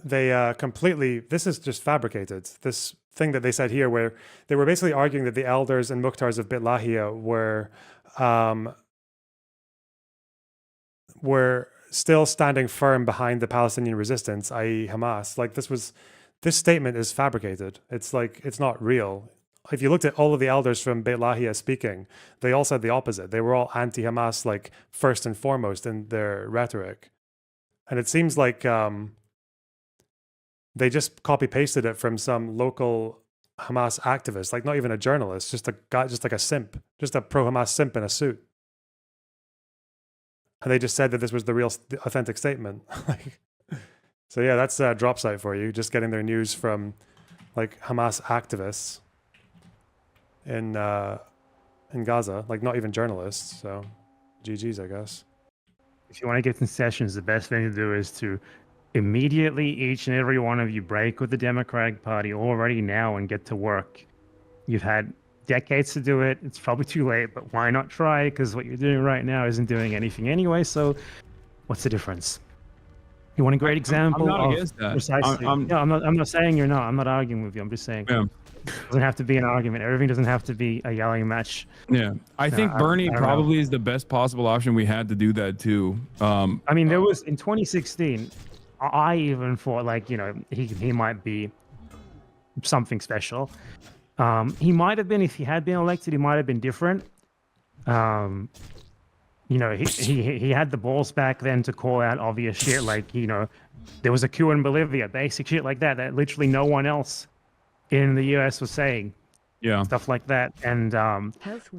they completely... This is just fabricated. This thing that they said here, where they were basically arguing that the elders and Mukhtars of Beit Lahia were still standing firm behind the Palestinian resistance, i.e. Hamas. Like this statement is fabricated. It's like, it's not real. If you looked at all of the elders from Beit Lahia speaking, they all said the opposite. They were all anti-Hamas, like first and foremost in their rhetoric. And it seems like they just copy pasted it from some local Hamas activist, like not even a journalist, just a guy, just like a simp, just a pro-Hamas simp in a suit. And they just said that this was the authentic statement. So yeah, that's a drop site for you. Just getting their news from like Hamas activists in Gaza, like not even journalists. So GG's, I guess. If you want to get concessions, the best thing to do is to immediately, each and every one of you, break with the Democratic Party already now and get to work. You've had decades to do it. It's probably too late, but why not try? Because what you're doing right now isn't doing anything anyway. So what's the difference? You want a great example? I'm not against that. Precisely. I'm not saying you're not. I'm not arguing with you. I'm just saying it doesn't have to be an argument. Everything doesn't have to be a yelling match. Yeah, I think Bernie probably is the best possible option we had to do that too. I mean, there was in 2016. I even thought, like, you know, he might be something special. He might have been, if he had been elected, he might have been different. You know, he had the balls back then to call out obvious shit, like, you know, there was a coup in Bolivia, basic shit like that literally no one else in the US was saying. Yeah. Stuff like that. And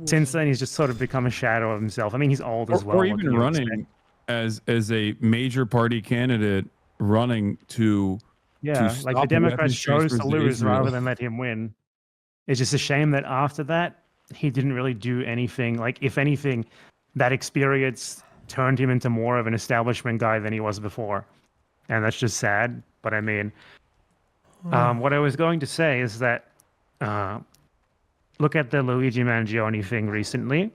since then, he's just sort of become a shadow of himself. I mean, he's old as well. Or even running as a major party candidate, running to like the Democrats chose to lose rather than let him win. It's just a shame that after that he didn't really do anything. Like, if anything, that experience turned him into more of an establishment guy than he was before, and that's just sad. But I mean, what I was going to say is that look at the Luigi Mangione thing recently.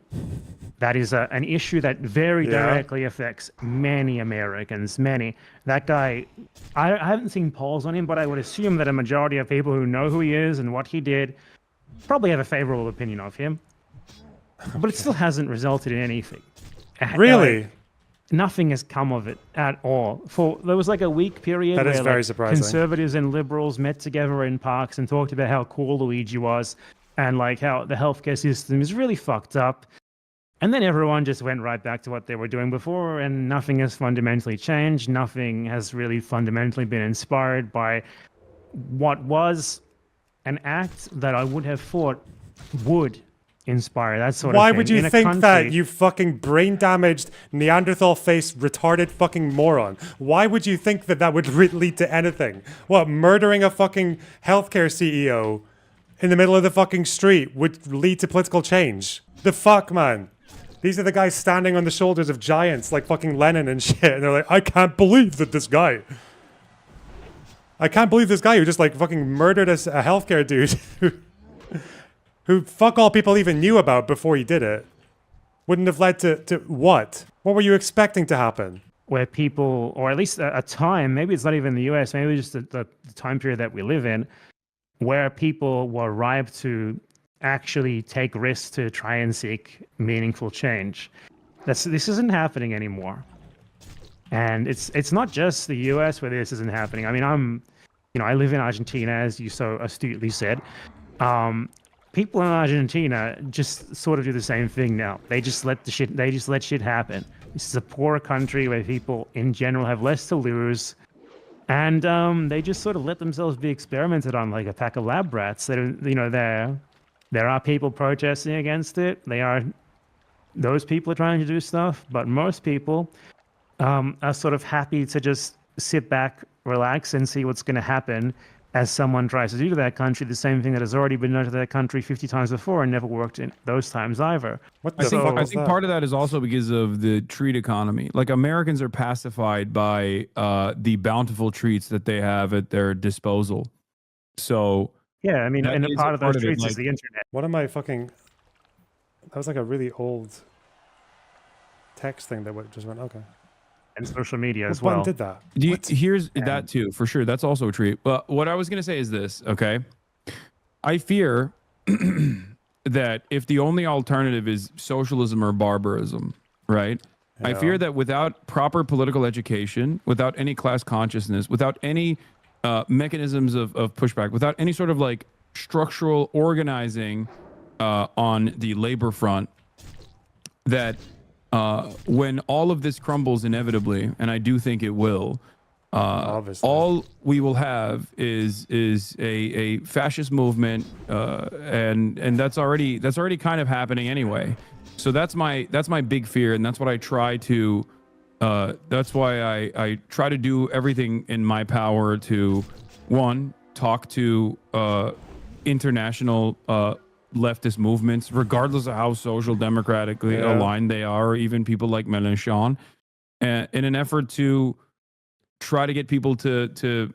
That is an issue that very directly affects many Americans. Many. That guy, I haven't seen polls on him, but I would assume that a majority of people who know who he is and what he did probably have a favorable opinion of him. But it still hasn't resulted in anything. Really? Like, nothing has come of it at all. There was like a week period that where is very surprising. Conservatives and liberals met together in parks and talked about how cool Luigi was and like how the healthcare system is really fucked up. And then everyone just went right back to what they were doing before, and nothing has fundamentally changed. Nothing has really fundamentally been inspired by what was an act that I would have thought would inspire that sort of Why thing. would you in a think that, country- you fucking brain-damaged, Neanderthal-faced, retarded fucking moron? Why would you think that that would lead to anything? What, murdering a fucking healthcare CEO in the middle of the fucking street would lead to political change? The fuck, man? These are the guys standing on the shoulders of giants like fucking Lenin and shit, and they're like, I can't believe that this guy... I can't believe this guy who just like fucking murdered a healthcare dude who fuck all people even knew about before he did it, wouldn't have led to what? What were you expecting to happen? where people, or at least a time, maybe it's not even the US, maybe just the time period that we live in, where people were ripe to actually take risks to try and seek meaningful change. This isn't happening anymore. And it's not just the US where this isn't happening. I mean, I live in Argentina, as you so astutely said. People in Argentina just sort of do the same thing now. They just let shit happen. This is a poor country where people in general have less to lose, and they just sort of let themselves be experimented on like a pack of lab rats. There are people protesting against it. Those people are trying to do stuff, but most people are sort of happy to just sit back, relax, and see what's going to happen as someone tries to do to that country the same thing that has already been done to that country 50 times before and never worked in those times either. What the I fuck think was that? part of that is also because of the treat economy. Like Americans are pacified by the bountiful treats that they have at their disposal. So Yeah, I mean, that and a is part of those it, treats like- is the internet. What am I fucking... That was like a really old text thing that just went, okay. And social media as What button well. did that? Here's that too, for sure. That's also a treat. But what I was going to say is this, okay? I fear that if the only alternative is socialism or barbarism, right? I Yeah. fear that without proper political education, without any class consciousness, without any mechanisms of pushback, without any sort of like structural organizing on the labor front, that when all of this crumbles inevitably, and I do think it will, Obviously. all we will have is a fascist movement, and that's already kind of happening anyway. So that's my big fear, and that's what I try to. That's why I try to do everything in my power to, one, talk to international leftist movements, regardless of how social democratically aligned they are, or even people like Mélenchon, in an effort to try to get people to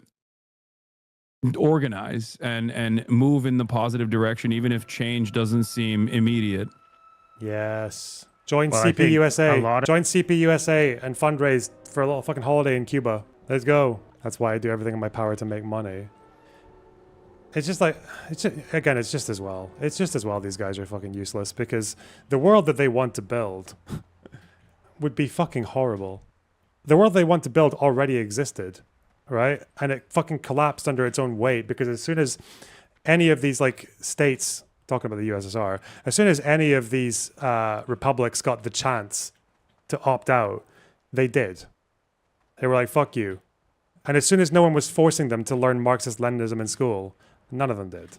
organize and move in the positive direction, even if change doesn't seem immediate. Yes. Join Well, I think CPUSA. Join CPUSA and fundraise for a little fucking holiday in Cuba. Let's go. That's why I do everything in my power to make money. It's just like, it's just as well. It's just as well these guys are fucking useless, because the world that they want to build would be fucking horrible. The world they want to build already existed, right? And it fucking collapsed under its own weight, because as soon as any of these like states, talking about the USSR, as soon as any of these republics got the chance to opt out, they did. They were like, fuck you. And as soon as no one was forcing them to learn Marxist-Leninism in school, none of them did.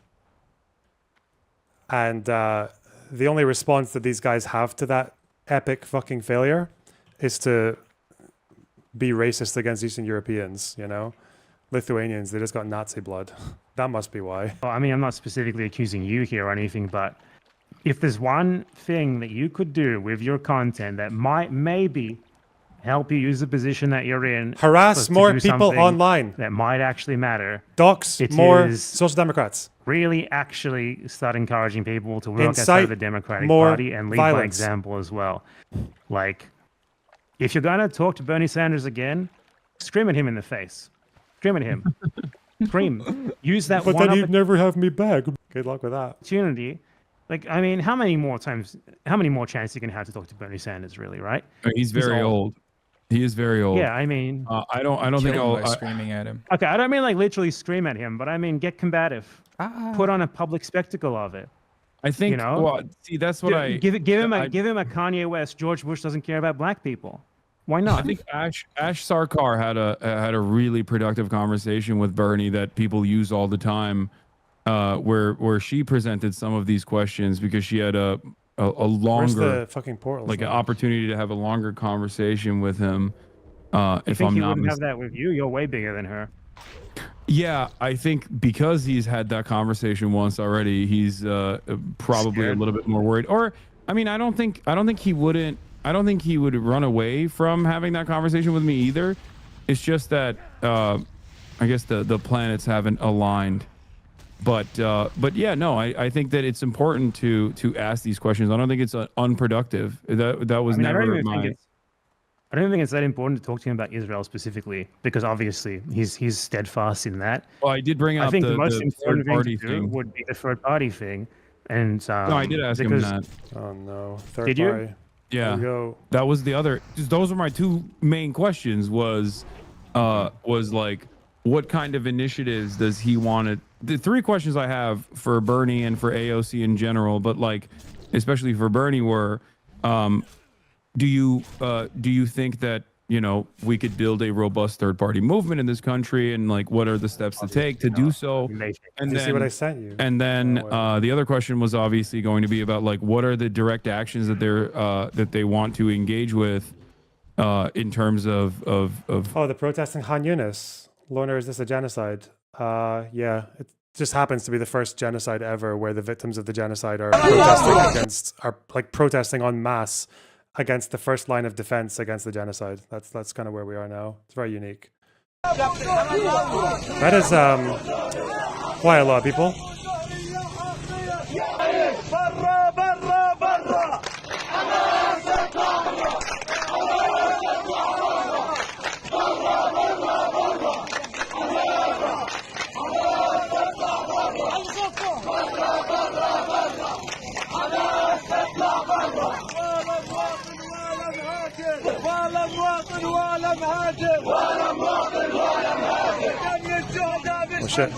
And the only response that these guys have to that epic fucking failure is to be racist against Eastern Europeans, you know? Lithuanians, they just got Nazi blood. That must be why. Well, I mean, I'm not specifically accusing you here or anything, but if there's one thing that you could do with your content that might maybe help you use the position that you're in, Harass to more do people something online. that might actually matter, Dox it more is social democrats. really actually start encouraging people to work outside Incite of the Democratic more Party and lead by violence. example as well. Like, if you're going to talk to Bernie Sanders again, scream at him in the face. Scream at him. Scream. Use that But one then he'd never have me back. Good luck with that. opportunity. Like, I mean, how many more chances you can have to talk to Bernie Sanders, really, right? He's very old. He is very old. Yeah, I mean, I don't think Kill him I'll. by screaming at him. okay, I don't mean like literally scream at him, but I mean get combative. Put on a public spectacle of it. I think. You know? Well, see, that's what I give him I- a Kanye West. George Bush doesn't care about black people. Why I not? think Ash Sarkar had a really productive conversation with Bernie that people use all the time, where she presented some of these questions because she had a Where's longer the fucking portal? like an opportunity to have a longer conversation with him. I If think I'm he not wouldn't have that with you. You're way bigger than her. Yeah, I think because he's had that conversation once already, he's probably Scared? a little bit more worried. Or, I mean, I don't think he would run away from having that conversation with me either. It's just that I guess the planets haven't aligned. But yeah, no, I think that it's important to ask these questions. I don't think it's unproductive. That was I mean, I never don't even my. think I don't think it's that important to talk to him about Israel specifically, because obviously he's steadfast in that. Well, I did bring up I think the most the important third party thing to do thing. would be the third party thing. And No, I did ask him because- that. Oh no, third Did you? party. Yeah. There we go. That was the other. Those were my two main questions. Was like, what kind of initiatives does he want to? The three questions I have for Bernie and for AOC in general, but like especially for Bernie, were, do you think that we could build a robust third party movement in this country, and like what are the steps to take to do so? And Did you see what I sent you? And then Oh, the other question was obviously going to be about like what are the direct actions that they want to engage with in terms of Oh, the protest in Khan Yunis. Loner, is this a genocide? Yeah, it just happens to be the first genocide ever where the victims of the genocide are protesting en masse against the first line of defense against the genocide. That's kind of where we are now. It's very unique. That is quite a lot of people. Oh shit.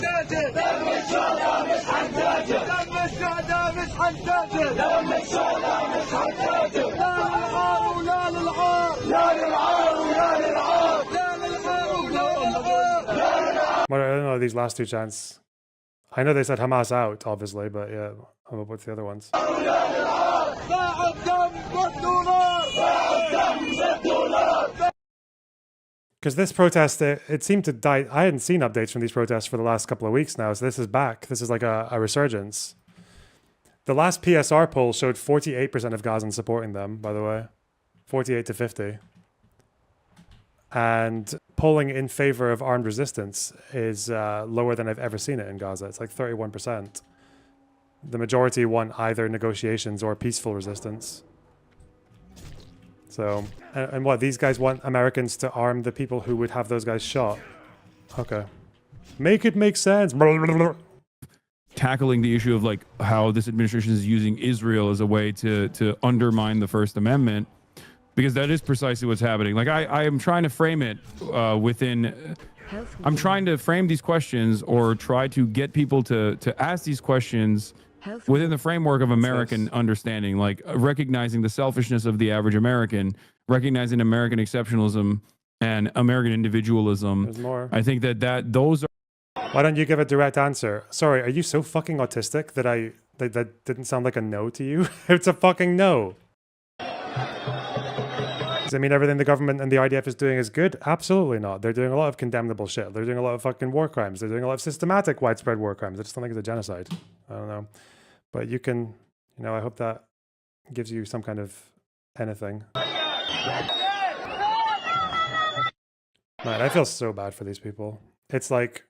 What I don't know these last two chants. I know they said Hamas out, obviously, but yeah, what's the other ones? Because this protest, it seemed to die. I hadn't seen updates from these protests for the last couple of weeks now, so this is back. This is like a resurgence. The last PSR poll showed 48% of Gazans supporting them, by the way. 48 to 50. And polling in favor of armed resistance is lower than I've ever seen it in Gaza. It's like 31%. The majority want either negotiations or peaceful resistance. So, and what, these guys want Americans to arm the people who would have those guys shot? Okay. Make it make sense. tackling the issue of like how this administration is using Israel as a way to undermine the First Amendment, because that is precisely what's happening. Like I am trying to frame it I'm trying to frame these questions or try to get people to ask these questions within the framework of American understanding, like recognizing the selfishness of the average American, recognizing American exceptionalism and American individualism. There's more. I think that those are. Why don't you give a direct answer? Sorry, are you so fucking autistic that that didn't sound like a no to you? It's a fucking no. Does it mean everything the government and the IDF is doing is good? Absolutely not. They're doing a lot of condemnable shit. They're doing a lot of fucking war crimes. They're doing a lot of systematic, widespread war crimes. I just don't think it's a genocide. I don't know. But you can, I hope that gives you some kind of anything. Man, I feel so bad for these people. It's like,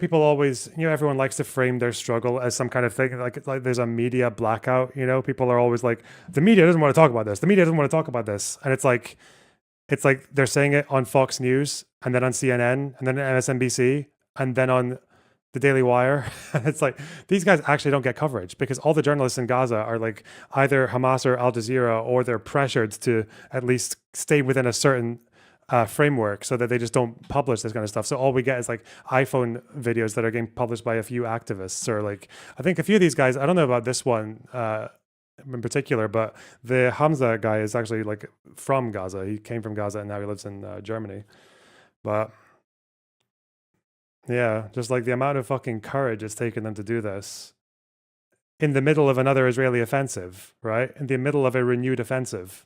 people always, everyone likes to frame their struggle as some kind of thing. Like there's a media blackout, people are always like, the media doesn't want to talk about this. The media doesn't want to talk about this. And it's like they're saying it on Fox News and then on CNN and then on MSNBC and then on the Daily Wire. It's like, these guys actually don't get coverage because all the journalists in Gaza are like either Hamas or Al Jazeera, or they're pressured to at least stay within a certain framework so that they just don't publish this kind of stuff. So all we get is like iPhone videos that are getting published by a few activists, or like I think a few of these guys. I don't know about this one in particular, but the Hamza guy is actually like from Gaza. He came from Gaza and now he lives in Germany. But yeah, just like the amount of fucking courage it's taken them to do this in the middle of another Israeli offensive, right? In the middle of a renewed offensive.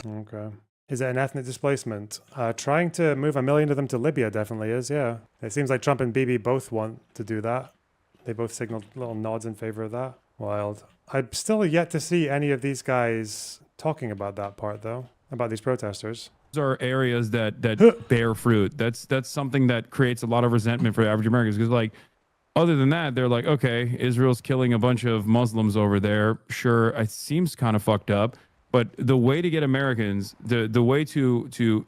Okay. Is it an ethnic displacement? Trying to move 1 million of them to Libya definitely is, yeah. It seems like Trump and Bibi both want to do that. They both signaled little nods in favor of that. Wild. I'm still yet to see any of these guys talking about that part, though, about these protesters. Those are areas that bear fruit. That's something that creates a lot of resentment for the average Americans, because like, other than that, they're like, okay, Israel's killing a bunch of Muslims over there. Sure, it seems kind of fucked up. But the way to get Americans, the way to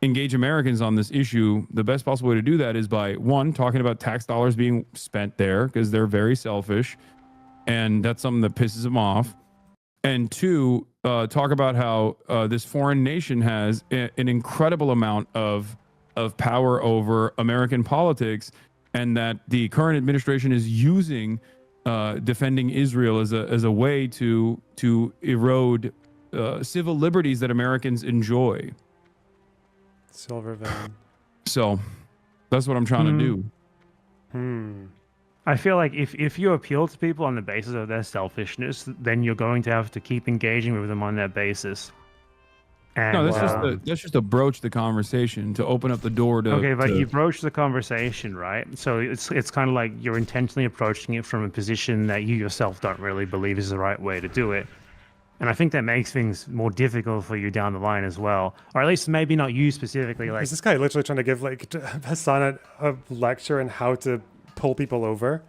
engage Americans on this issue, the best possible way to do that is by, one, talking about tax dollars being spent there because they're very selfish. And that's something that pisses them off. And two, talk about how this foreign nation has an incredible amount of power over American politics, and that the current administration is using defending Israel as a way to erode civil liberties that Americans enjoy. Silver vein. So that's what I'm trying to do. I feel like if you appeal to people on the basis of their selfishness, then you're going to have to keep engaging with them on that basis. And, No, that's just to broach the conversation, to open up the door to. Okay, but you broach the conversation, right? So it's kind of like you're intentionally approaching it from a position that you yourself don't really believe is the right way to do it. And I think that makes things more difficult for you down the line as well. Or at least maybe not you specifically. Like, is this guy literally trying to give like Hasan a lecture on how to pull people over?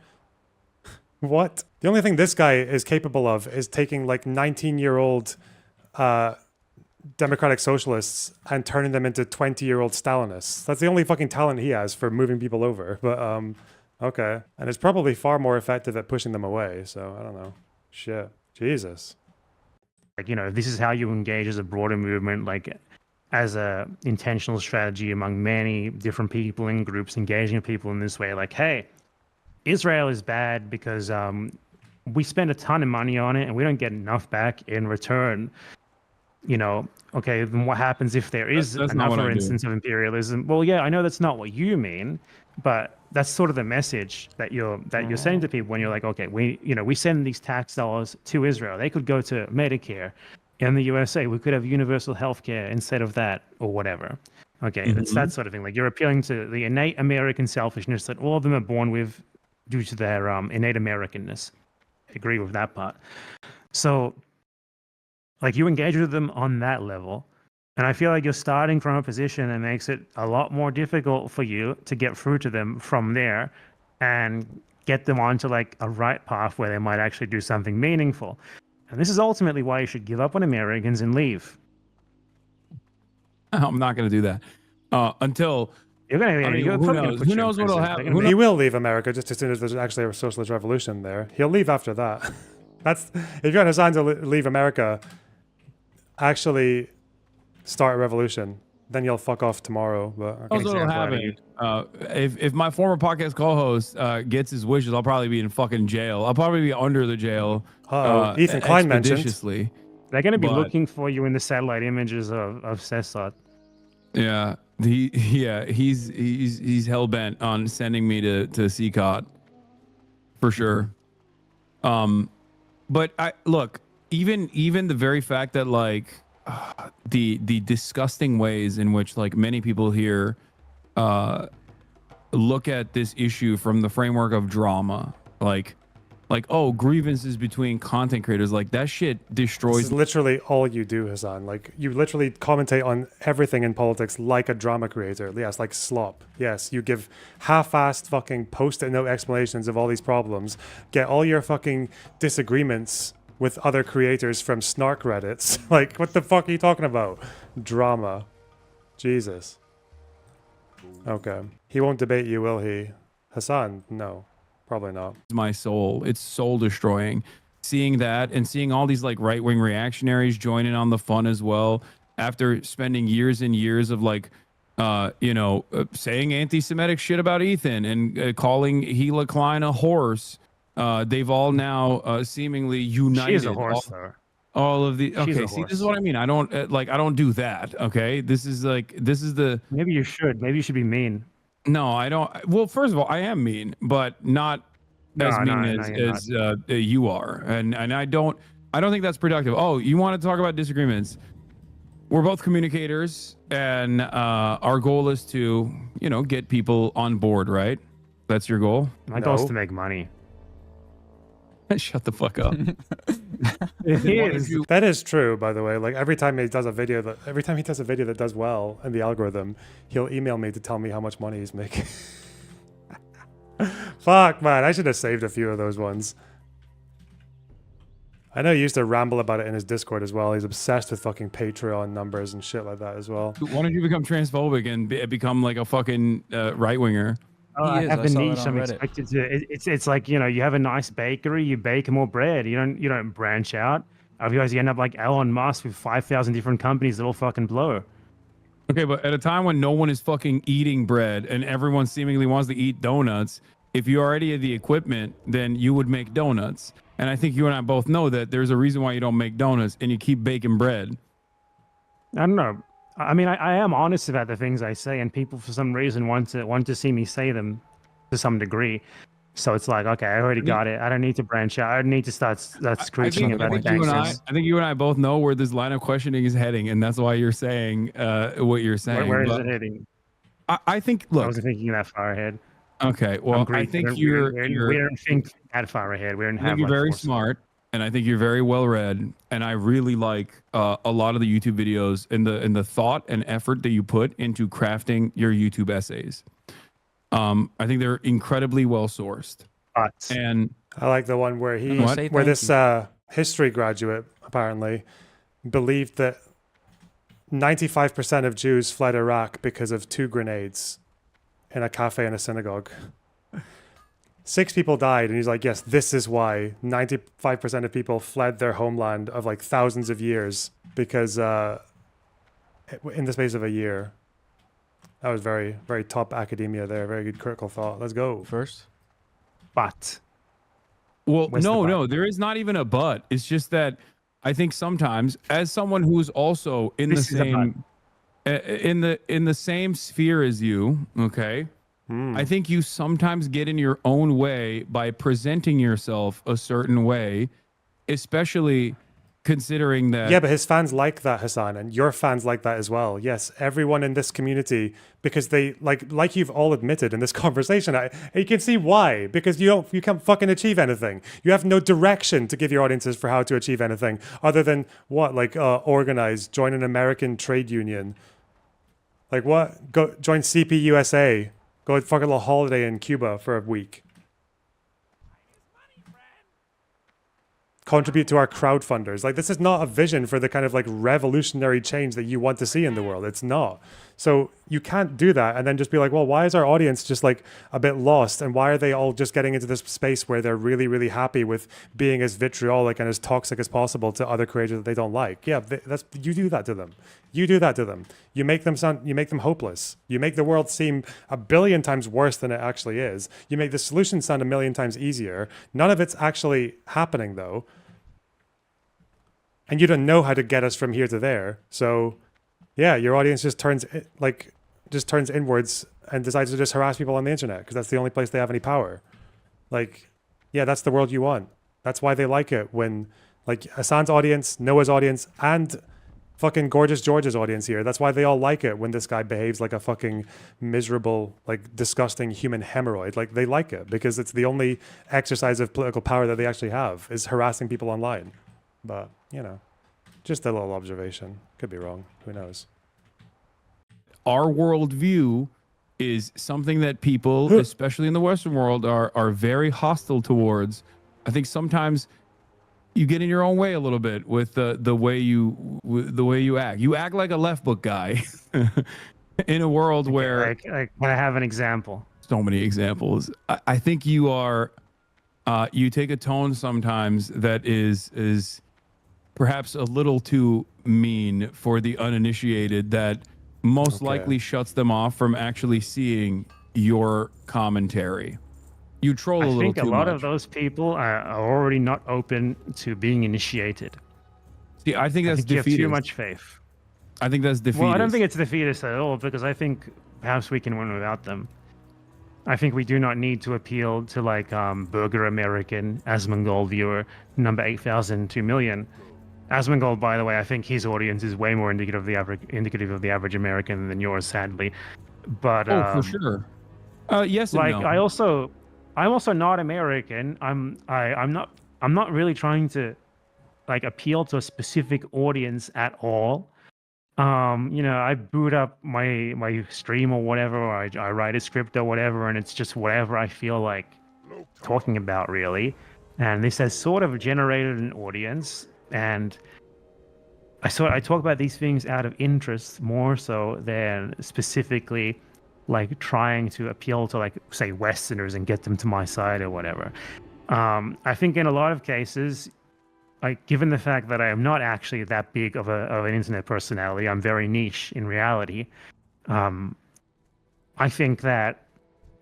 What? The only thing this guy is capable of is taking like 19-year-old democratic socialists and turning them into 20-year-old Stalinists. That's the only fucking talent he has for moving people over. But okay. And it's probably far more effective at pushing them away. So I don't know. Shit. Jesus. like, you know, this is how you engage as a broader movement, like as a intentional strategy among many different people and groups, engaging people in this way. Like, hey, Israel is bad because we spend a ton of money on it and we don't get enough back in return. You know, okay, then what happens if there is another instance of imperialism? Well, yeah, I know that's not what you mean, but that's sort of the message that you're saying to people when you're like, okay, we send these tax dollars to Israel. They could go to Medicare in the USA. We could have universal health care instead of that, or whatever. Okay, it's that sort of thing. Like, you're appealing to the innate American selfishness that all of them are born with due to their innate Americanness. I agree with that part. So, like, you engage with them on that level. And I feel like you're starting from a position that makes it a lot more difficult for you to get through to them from there and get them onto like a right path where they might actually do something meaningful. And this is ultimately why you should give up on Americans and leave. I'm not going to do that until. You're gonna, who knows what'll happen? He will leave America just as soon as there's actually a socialist revolution there. He'll leave after that. That's if you're on Hasan to leave America, actually start a revolution, then you'll fuck off tomorrow. But That's what'll happen. If my former podcast co-host gets his wishes, I'll probably be in fucking jail. I'll probably be under the jail. Ethan Klein mentioned. They're going to be looking for you in the satellite images of Cessat. Yeah, he's hell bent on sending me to CCOT for sure. But I look, even the very fact that like the disgusting ways in which like many people here look at this issue from the framework of drama, like oh, grievances between content creators, like that shit destroys. This is literally all you do, Hasan. Like, you literally commentate on everything in politics like a drama creator. Yes, like slop. Yes, you give half-assed fucking post-it note explanations of all these problems. Get all your fucking disagreements with other creators from snark Reddits. Like, what the fuck are you talking about? Drama. Jesus. Okay. He won't debate you, will he? Hasan? No. Probably not. My soul. It's soul destroying. seeing that and seeing all these like right-wing reactionaries join in on the fun as well after spending years and years of like saying anti-Semitic shit about Ethan and calling Gila Klein a horse. They've all now seemingly united. She is a horse, though. All of the She's okay. a See, horse. this is what I mean. I don't I don't do that. Okay, this is the. Maybe you should. Maybe you should be mean. No, I don't. Well, first of all, I am mean, but not as mean as you are, and I don't think that's productive. Oh, you want to talk about disagreements? We're both communicators, and our goal is to get people on board, right? That's your goal. My goal is to make money. Shut the fuck up. That is true, by the way. Like every time he does a video that does well in the algorithm, he'll email me to tell me how much money he's making. Fuck, man, I should have saved a few of those ones. I know he used to ramble about it in his Discord as well. He's obsessed with fucking Patreon numbers and shit like that as well. Why don't you become transphobic and become like a fucking right winger? Oh, I have a niche. I'm expected to. It's like you have a nice bakery. You bake more bread. You don't branch out. Otherwise, you end up like Elon Musk with 5,000 different companies that all fucking blow. Okay, but at a time when no one is fucking eating bread and everyone seemingly wants to eat donuts, if you already had the equipment, then you would make donuts. And I think you and I both know that there's a reason why you don't make donuts and you keep baking bread. I don't know. I mean, I am honest about the things I say, and people for some reason want to see me say them to some degree. So it's like, okay, I already got it. I don't need to branch out. I don't need to start screeching about the I think you and I both know where this line of questioning is heading, and that's why you're saying what you're saying. Where is it heading? I think. Look, I wasn't thinking that far ahead. Okay, well, I think we don't think that far ahead. We don't have. I think you're very smart, and I think you're very well read, and I really like a lot of the YouTube videos and the thought and effort that you put into crafting your YouTube essays. I think they're incredibly well sourced. And I like the one where this history graduate apparently believed that 95% of Jews fled Iraq because of 2 grenades in a cafe and a synagogue. 6 people died, and he's like, yes, this is why 95% of people fled their homeland of like thousands of years, because in the space of a year. That was very, very top academia there. Very good critical thought. Let's go. First. But. Well, no, there is not even a but. It's just that I think sometimes, as someone who's also in the same sphere as you, okay, I think you sometimes get in your own way by presenting yourself a certain way, especially considering that. Yeah, but his fans like that, Hasan, and your fans like that as well. Yes, everyone in this community, because they like you've all admitted in this conversation, you can see why. Because you can't fucking achieve anything. You have no direction to give your audiences for how to achieve anything other than what, organize, join an American trade union, like what? Go join CPUSA. Go fucking little holiday in Cuba for a week. Contribute to our crowdfunders. Like, this is not a vision for the kind of like revolutionary change that you want to see in the world. It's not. So you can't do that and then just be like, well, why is our audience just like a bit lost? And why are they all just getting into this space where they're really, really happy with being as vitriolic and as toxic as possible to other creators that they don't like? Yeah, you do that to them. You do that to them. You make them hopeless. You make the world seem 1 billion times worse than it actually is. You make the solution sound 1 million times easier. None of it's actually happening though. And you don't know how to get us from here to there. So yeah, your audience just turns inwards and decides to just harass people on the internet because that's the only place they have any power. Like, yeah, that's the world you want. That's why they like it when, like, Hasan's audience, Noah's audience, and fucking Gorgeous George's audience here. That's why they all like it when this guy behaves like a fucking miserable, like, disgusting human hemorrhoid. Like, they like it because it's the only exercise of political power that they actually have is harassing people online. But, just a little observation. Could be wrong. Who knows? Our worldview is something that people, especially in the Western world, are very hostile towards. I think sometimes you get in your own way a little bit with the way you act. You act like a left book guy in a world where. Can I have an example? So many examples. I think you are you take a tone sometimes that is perhaps a little too mean for the uninitiated, that most likely shuts them off from actually seeing your commentary. You troll a I little think too a lot much. of those people are already not open to being initiated. See, I think I that's think you have too defeatist. much faith. I think that's defeatist. Well, I don't think it's defeatist at all, because I think perhaps we can win without them. I think we do not need to appeal to like Burger American, Asmongold viewer, number 8,002 million. Asmongold, by the way, I think his audience is way more indicative of the average American than yours, sadly. But for sure. Yes and like no. I'm also not American. I'm not really trying to like appeal to a specific audience at all. I boot up my stream or whatever, or I write a script or whatever, and it's just whatever I feel like talking about, really. And this has sort of generated an audience, and I talk about these things out of interest more so than specifically like trying to appeal to, like, say, Westerners and get them to my side or whatever. I think in a lot of cases, like, given the fact that I am not actually that big of an internet personality, I'm very niche in reality. I think that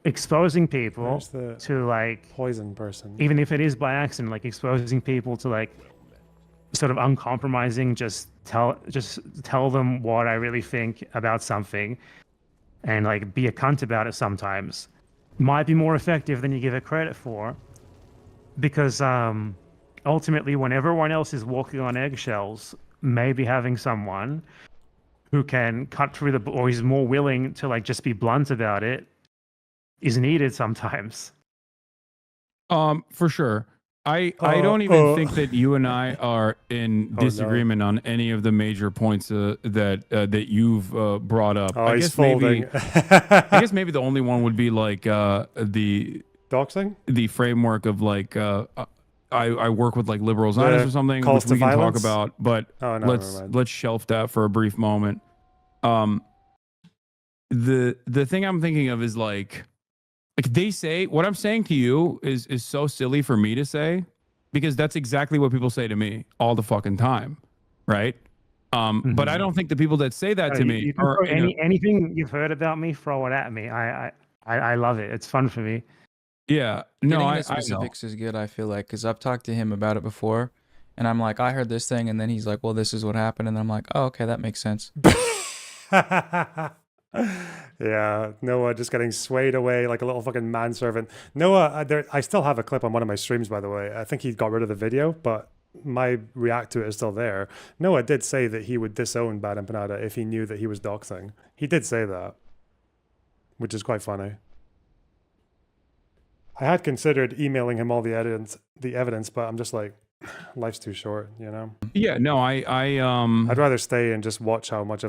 exposing people Where's the to, like, poison person? even if it is by accident, like exposing people to, like, sort of uncompromising, just tell them what I really think about something, and like be a cunt about it sometimes, might be more effective than you give it credit for, because ultimately, when everyone else is walking on eggshells, maybe having someone who can cut through or is more willing to, like, just be blunt about it is needed sometimes. For sure. I don't even think that you and I are in disagreement on any of the major points that you've brought up. Oh, I he's guess folding. I guess maybe the only one would be like the doxing, the framework of like I work with like liberal Zionists or something, calls which we to can violence? talk about. But Oh, no, never mind. let's shelf that for a brief moment. The thing I'm thinking of is like they say, what I'm saying to you is so silly for me to say, because that's exactly what people say to me all the fucking time, right? But I don't think the people that say that to me You can are throw anything you've heard about me, throw it at me. I love it. It's fun for me. Yeah, Getting no, into I know. specifics is good, I feel like, because I've talked to him about it before, and I'm like, I heard this thing, and then he's like, well, this is what happened, and I'm like, oh, okay, that makes sense. Yeah, Noah just getting swayed away like a little fucking manservant. Noah, I still have a clip on one of my streams, by the way. I think he got rid of the video, but my react to it is still there. Noah did say that he would disown Bad Empanada if he knew that he was doxing. He did say that, which is quite funny. I had considered emailing him all the evidence, but I'm just like, life's too short, you know? Yeah, no, I'd rather stay and just watch how much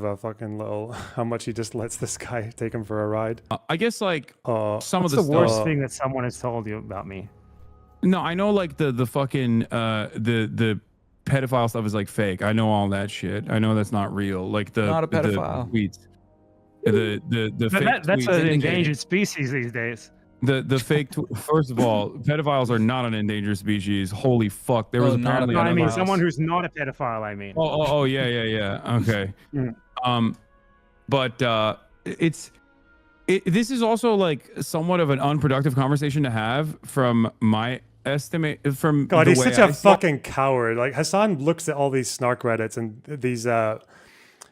he just lets this guy take him for a ride. I guess like some What's of the the worst stuff. thing that someone has told you about me? No, I know like the fucking the pedophile stuff is like fake. I know all that shit. I know that's not real. Like the Not a pedophile. the tweets, the fake That's tweets. an endangered species these days. The fake first of all, pedophiles are not an endangered species. Holy fuck! There was not a apparently No, I mean pedophiles. someone who's not a pedophile. I mean. Oh yeah. Okay. Mm. But this is also like somewhat of an unproductive conversation to have from my estimate. From God, the he's way such a fucking coward. Like, Hasan looks at all these snark Reddits and these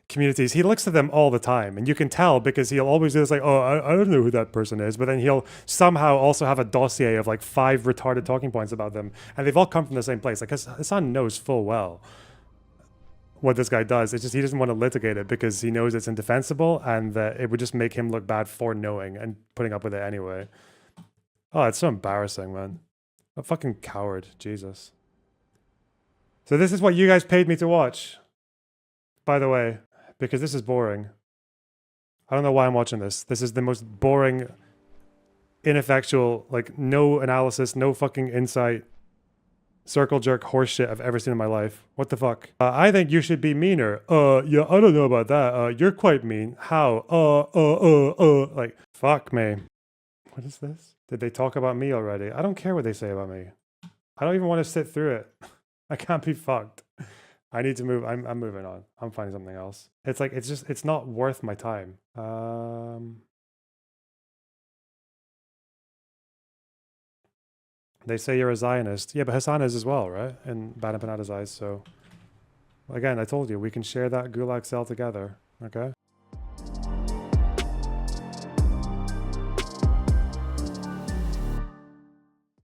communities. He looks at them all the time, and you can tell because he'll always do this, like, oh, I don't know who that person is, but then he'll somehow also have a dossier of like 5 retarded talking points about them, and they've all come from the same place. Like, Hasan knows full well what this guy does. It's just he doesn't want to litigate it because he knows it's indefensible, and that it would just make him look bad for knowing and putting up with it anyway. Oh, it's so embarrassing, man. A fucking coward. Jesus. So this is what you guys paid me to watch, by the way, because this is boring. I don't know why I'm watching this. This is the most boring, ineffectual, like, no analysis, no fucking insight, circle jerk horseshit I've ever seen in my life. What the fuck? I think you should be meaner. Yeah, I don't know about that. You're quite mean. How? Like, fuck me. What is this? Did they talk about me already? I don't care what they say about me. I don't even want to sit through it. I can't be fucked. I need to move. I'm moving on. I'm finding something else. It's like, it's not worth my time. They say you're a Zionist. Yeah, but Hasan is as well, right? In Bad Empanada's eyes. So again, I told you, we can share that gulag cell together. Okay.